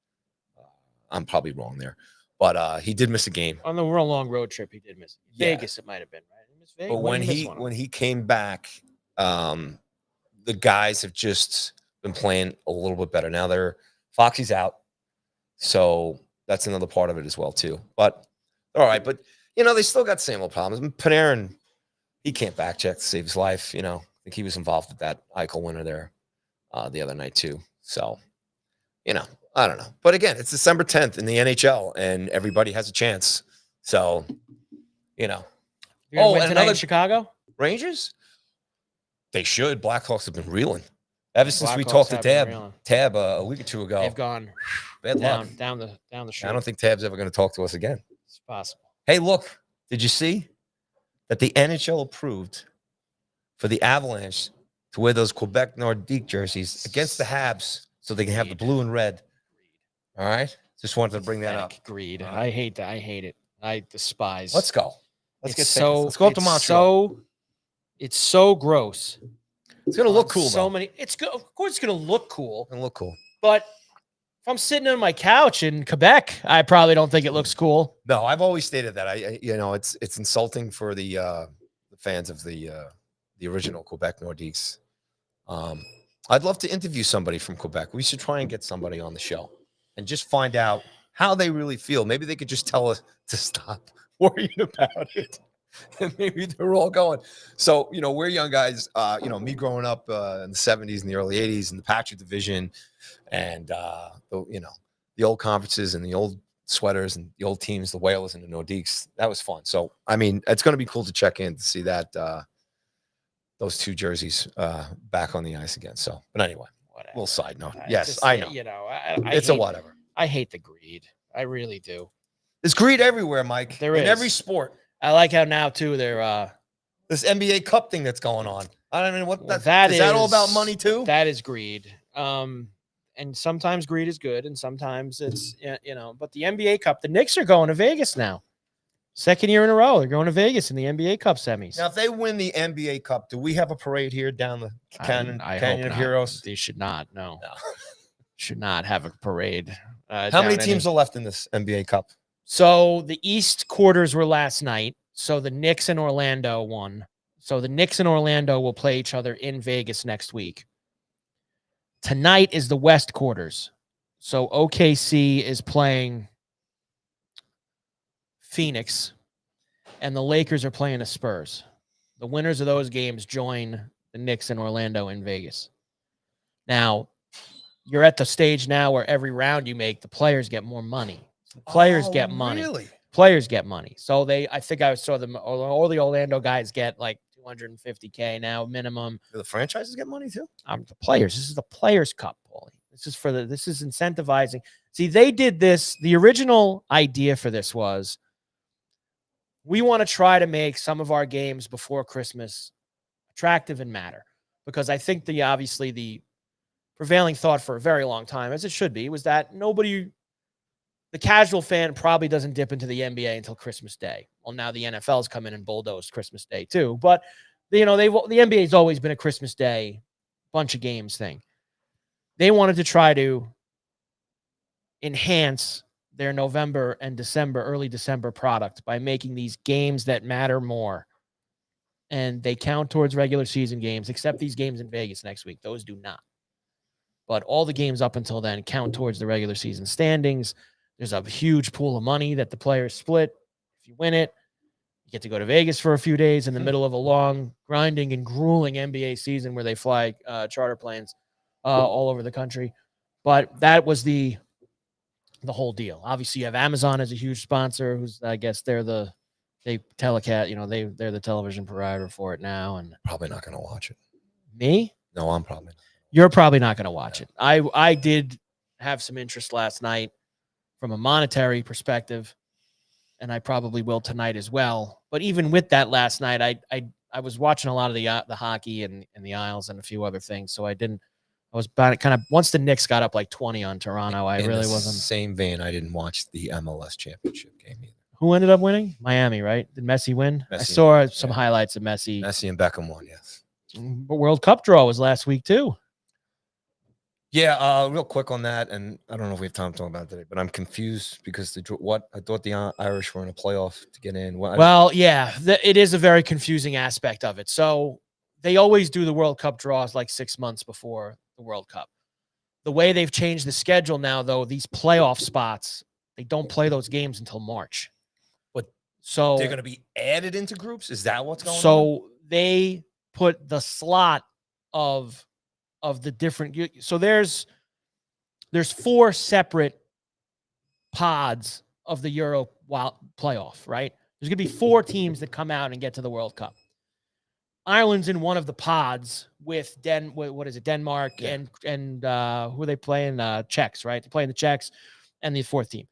I'm probably wrong there. But he did miss a game. On the real long road trip, he did miss it. Vegas, it might have been, right? He missed Vegas. But when he came back, the guys have just been playing a little bit better. Now Foxy's out. So that's another part of it as well, too. But all right. But, they still got the same old problems. Panarin, he can't back check to save his life. I think he was involved with that Eichel winner there the other night, too. So, I don't know. But again, it's December 10th in the NHL, and everybody has a chance. So, You're gonna win tonight in Chicago? Rangers? They should. Blackhawks have been reeling. Ever since we talked to Tab a week or 2 ago. They've gone bad luck. down the street. I don't think Tab's ever going to talk to us again. It's possible. Hey, look. Did you see that the NHL approved for the Avalanche to wear those Quebec Nordique jerseys against the Habs so they can have the blue and red? All right. Just wanted to bring that up. Greed. I hate that. I hate it. I despise. Let's go. Let's go up to Montreal. It's so gross. It's gonna look cool. Of course, it's gonna look cool. And look cool. But if I'm sitting on my couch in Quebec, I probably don't think it looks cool. No, I've always stated that. It's insulting for the fans of the original Quebec Nordiques. I'd love to interview somebody from Quebec. We should try and get somebody on the show and just find out how they really feel. Maybe they could just tell us to stop worrying about it. And maybe they're all going. So, we're young guys, me growing up in the 70s and the early 80s in the Patriot division and, the old conferences and the old sweaters and the old teams, the Whalers and the Nordiques. That was fun. So, it's going to be cool to check in to see that those 2 jerseys back on the ice again. So, but anyway. Whatever. Little side note. Yes, I know. It's a whatever. I hate the greed. I really do. There's greed everywhere, Mike. There in is. every sport. I like how now too they're This NBA Cup thing that's going on. I don't know what well, is that all about money too? That is greed. And sometimes greed is good, and sometimes it's But the NBA Cup, the Knicks are going to Vegas now. Second year in a row, they're going to Vegas in the NBA Cup semis. Now, if they win the NBA Cup, do we have a parade here down the Canyon of Heroes? They should not. No. Should not have a parade. How many teams are left in this NBA Cup? So the East quarters were last night. So the Knicks and Orlando won. So the Knicks and Orlando will play each other in Vegas next week. Tonight is the West quarters. So OKC is playing Phoenix, and the Lakers are playing the Spurs. The winners of those games join the Knicks and Orlando in Vegas. Now, you're at the stage now where every round you make, the players get more money. The players get money. Really? Players get money. So I think I saw them, all the Orlando guys get like $250K now minimum. Do the franchises get money too? The players. This is the Players Cup, Paulie. This is incentivizing. See, they did this. The original idea for this was we want to try to make some of our games before Christmas attractive and matter, because I think obviously the prevailing thought for a very long time, as it should be, was that the casual fan probably doesn't dip into the NBA until Christmas Day. Well, now the NFL's come in and bulldozed Christmas Day too, but the NBA's always been a Christmas Day bunch of games thing. They wanted to try to enhance their November and early December product by making these games that matter more. And they count towards regular season games, except these games in Vegas next week. Those do not. But all the games up until then count towards the regular season standings. There's a huge pool of money that the players split. If you win it, you get to go to Vegas for a few days in the middle of a long, grinding and grueling NBA season where they fly charter planes all over the country. But that was the whole deal. Obviously, you have Amazon as a huge sponsor, who's, I guess, they're the television provider for it now. And probably not going to watch it. Me? No, I'm probably not. You're probably not going to watch it. I did have some interest last night from a monetary perspective, and I probably will tonight as well. But even with that last night, I was watching a lot of the hockey and the Isles and a few other things, so I was kind of, once the Knicks got up like 20 on Toronto, I really wasn't. Same vein, I didn't watch the MLS championship game either. Who ended up winning? Miami, right? Did Messi win? I saw some highlights of Messi. Messi and Beckham won, yes. But World Cup draw was last week too. Yeah, real quick on that, and I don't know if we have time to talk about it today, but I'm confused because I thought the Irish were in a playoff to get in. It is a very confusing aspect of it. So they always do the World Cup draws like 6 months before the World Cup. The way they've changed the schedule now, though, these playoff spots, they don't play those games until March. So they're going to be added into groups? Is that what's going on? So they put the slot of the different. So there's 4 separate pods of the Euro playoff, right? There's going to be 4 teams that come out and get to the World Cup. Ireland's in one of the pods with Denmark, yeah. and who are they playing? Czechs, right? They're playing the Czechs and the 4th team.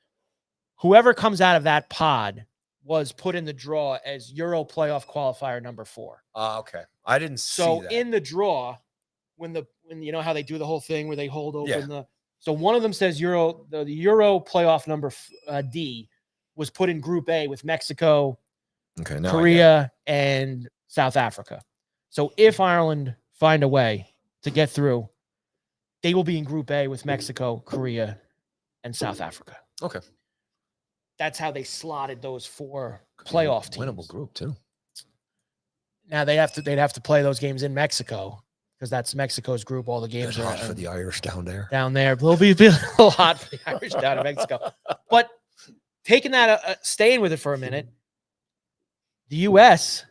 Whoever comes out of that pod was put in the draw as Euro playoff qualifier number 4. Okay. I didn't see that. So in the draw, when you know how they do the whole thing where they hold open so one of them says Euro, the Euro playoff number D was put in Group A with Mexico, Korea, and South Africa. So if Ireland find a way to get through, they will be in Group A with Mexico, Korea, and South Africa. Okay. That's how they slotted those 4 playoff teams. Winnable group too. Now they'd have to play those games in Mexico because that's Mexico's group. All the games are hot for the Irish down there. It'll be a little hot for the Irish down in Mexico. But taking that, staying with it for a minute, the U.S.,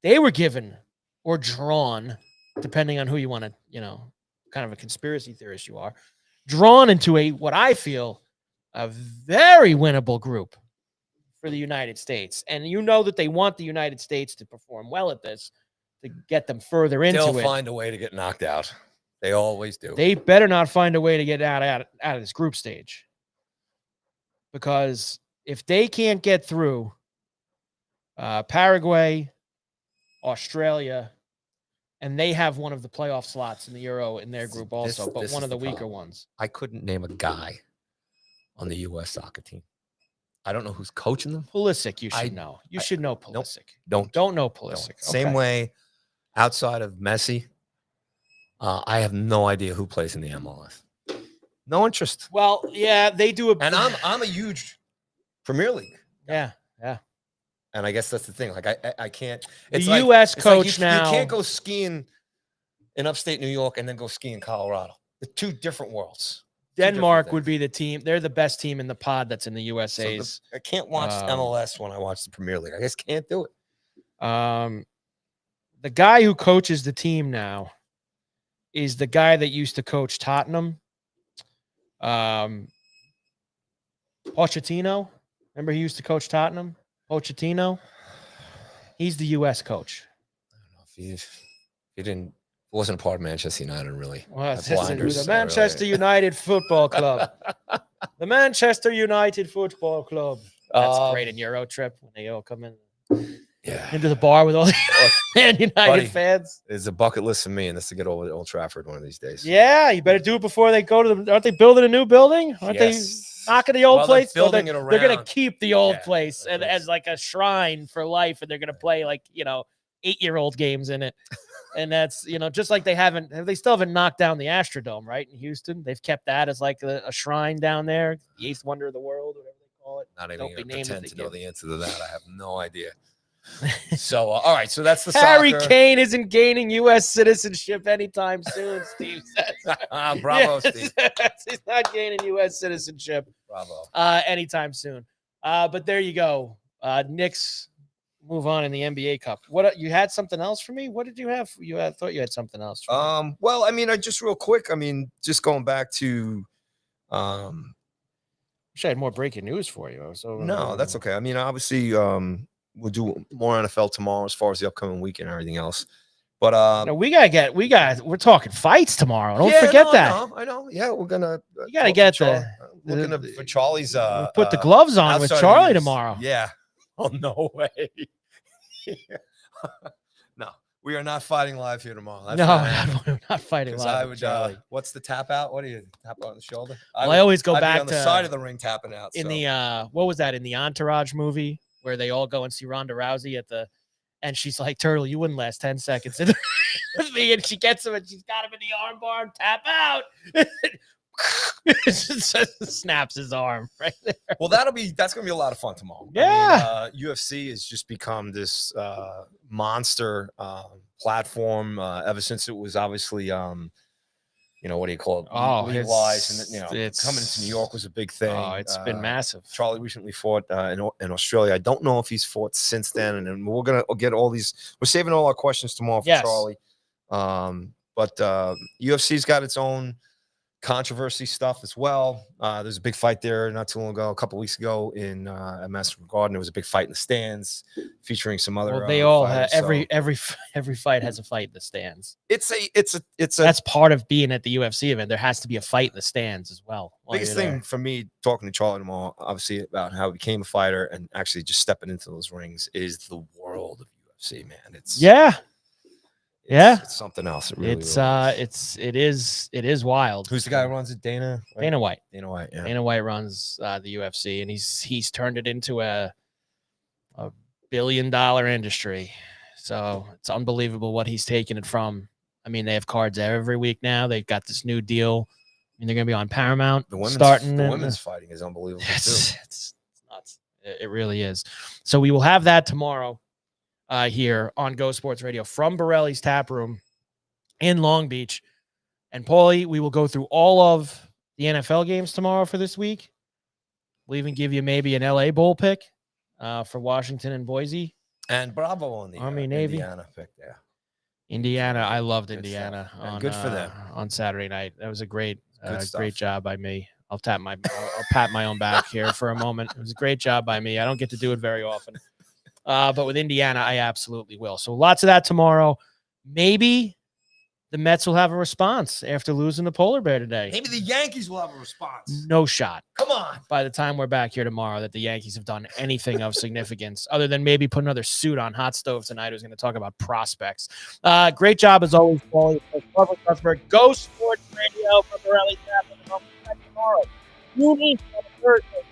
they were given or drawn, depending on who you want to, kind of a conspiracy theorist you are, drawn into what I feel a very winnable group for the United States. And you know that they want the United States to perform well at this to get them further into They'll it. find a way to get knocked out. They always do. They better not find a way to get out of this group stage. Because if they can't get through Paraguay, Australia, and they have one of the playoff slots in the Euro in their group also, but one of the weaker ones. I couldn't name a guy on the U.S. soccer team. I don't know who's coaching them. Pulisic, you should know. You should know Pulisic. Don't know Pulisic. Same way, outside of Messi, I have no idea who plays in the MLS. No interest. Well, yeah, they do. And I'm a huge Premier League. Yeah. And I guess that's the thing. Like I can't. The U.S. coach now. You can't go skiing in upstate New York and then go skiing in Colorado. The two different worlds. Denmark would be the team. They're the best team in the pod that's in the USA's. So I can't watch MLS when I watch the Premier League. I just can't do it. The guy who coaches the team now is the guy that used to coach Tottenham. Pochettino. Remember he used to coach Tottenham? Pochettino. He's the U.S. coach. I don't know if he didn't. Wasn't a part of Manchester United, really. Well, the Manchester United Football Club. The Manchester United Football Club. That's great in Euro trip when they all come in. Yeah. Into the bar with all the Man United fans. It's a bucket list for me, and that's to get over to Old Trafford one of these days. Yeah, you better do it before they go to the. Aren't they building a new building? Aren't they knocking the old place? Building it around. They're going to keep the old place and as like a shrine for life, and they're going to play 8-year-old games in it. And that's, just like they still haven't knocked down the Astrodome, right? In Houston. They've kept that as like a shrine down there, the eighth wonder of the world, whatever they call it. Not even going to pretend to know the answer to that. I have no idea. So, all right. So that's the Harry soccer. Kane isn't gaining U.S. citizenship anytime soon, Steve says. Bravo, Steve. He's not gaining U.S. citizenship. Bravo. Anytime soon. But there you go. Knicks move on in the NBA Cup. What you had something else for me? What did you have? I thought you had something else. For me. Well, I mean, just real quick. I mean, just going back to, wish I had more breaking news for you. No, that's okay. I mean, obviously, we'll do more NFL tomorrow as far as the upcoming week and everything else. But no, we're talking fights tomorrow. Don't forget that. I know. Yeah, we're gonna. You gotta get looking for Charlie's. Put the gloves on with Charlie tomorrow. Yeah. Oh, no way. No, we are not fighting live here tomorrow. We're not fighting live. I would. What's the tap out? What do you tap out on the shoulder? I always go back on the side of the ring tapping out. In the what was that in the Entourage movie where they all go and see Ronda Rousey and she's like, Turtle, you wouldn't last 10 seconds with me, and she gets him and she's got him in the arm bar and tap out. Snaps his arm right there. Well, that's gonna be a lot of fun tomorrow. Yeah. UFC has just become this monster platform ever since it was obviously what do you call it? Legalized, and coming into New York was a big thing. Oh, it's been massive. Charlie recently fought in Australia. I don't know if he's fought since then, and we're gonna get all these. We're saving all our questions tomorrow for Charlie. But UFC's got its own controversy stuff as well. There's a big fight there not too long ago, a couple weeks ago at Madison Square Garden. There was a big fight in the stands featuring some other. Well, they all have every fight has a fight in the stands. It's that's part of being at the UFC event. There has to be a fight in the stands as well. Biggest thing for me talking to Charlie tomorrow, obviously about how he became a fighter and actually just stepping into those rings, is the world of UFC, man. It's something else. It really it is wild. Who's the guy who runs it? Dana White. Dana White. Yeah. Dana White runs the UFC, and he's turned it into a $1 billion industry. So it's unbelievable what he's taken it from. I mean, they have cards every week now. They've got this new deal. I mean, they're going to be on Paramount. The women's fighting is unbelievable too. It's nuts. It really is. So we will have that tomorrow. Here on Go Sports Radio from Borrelli's Taproom in Long Beach. And Paulie, we will go through all of the NFL games tomorrow for this week. We'll even give you maybe an LA Bowl pick for Washington and Boise. And bravo on the Army Navy Indiana pick there. Indiana, I loved Indiana. Good for them on Saturday night. That was a great job by me. I'll pat my own back here for a moment. It was a great job by me. I don't get to do it very often. But with Indiana, I absolutely will. So lots of that tomorrow. Maybe the Mets will have a response after losing the polar bear today. Maybe the Yankees will have a response. No shot. Come on. By the time we're back here tomorrow that the Yankees have done anything of significance other than maybe put another suit on Hot Stove tonight who's going to talk about prospects. Great job as always, Paulie. For Cuthbert, Go Sports Radio from Borrelli. Tomorrow. Noon East on Thursday.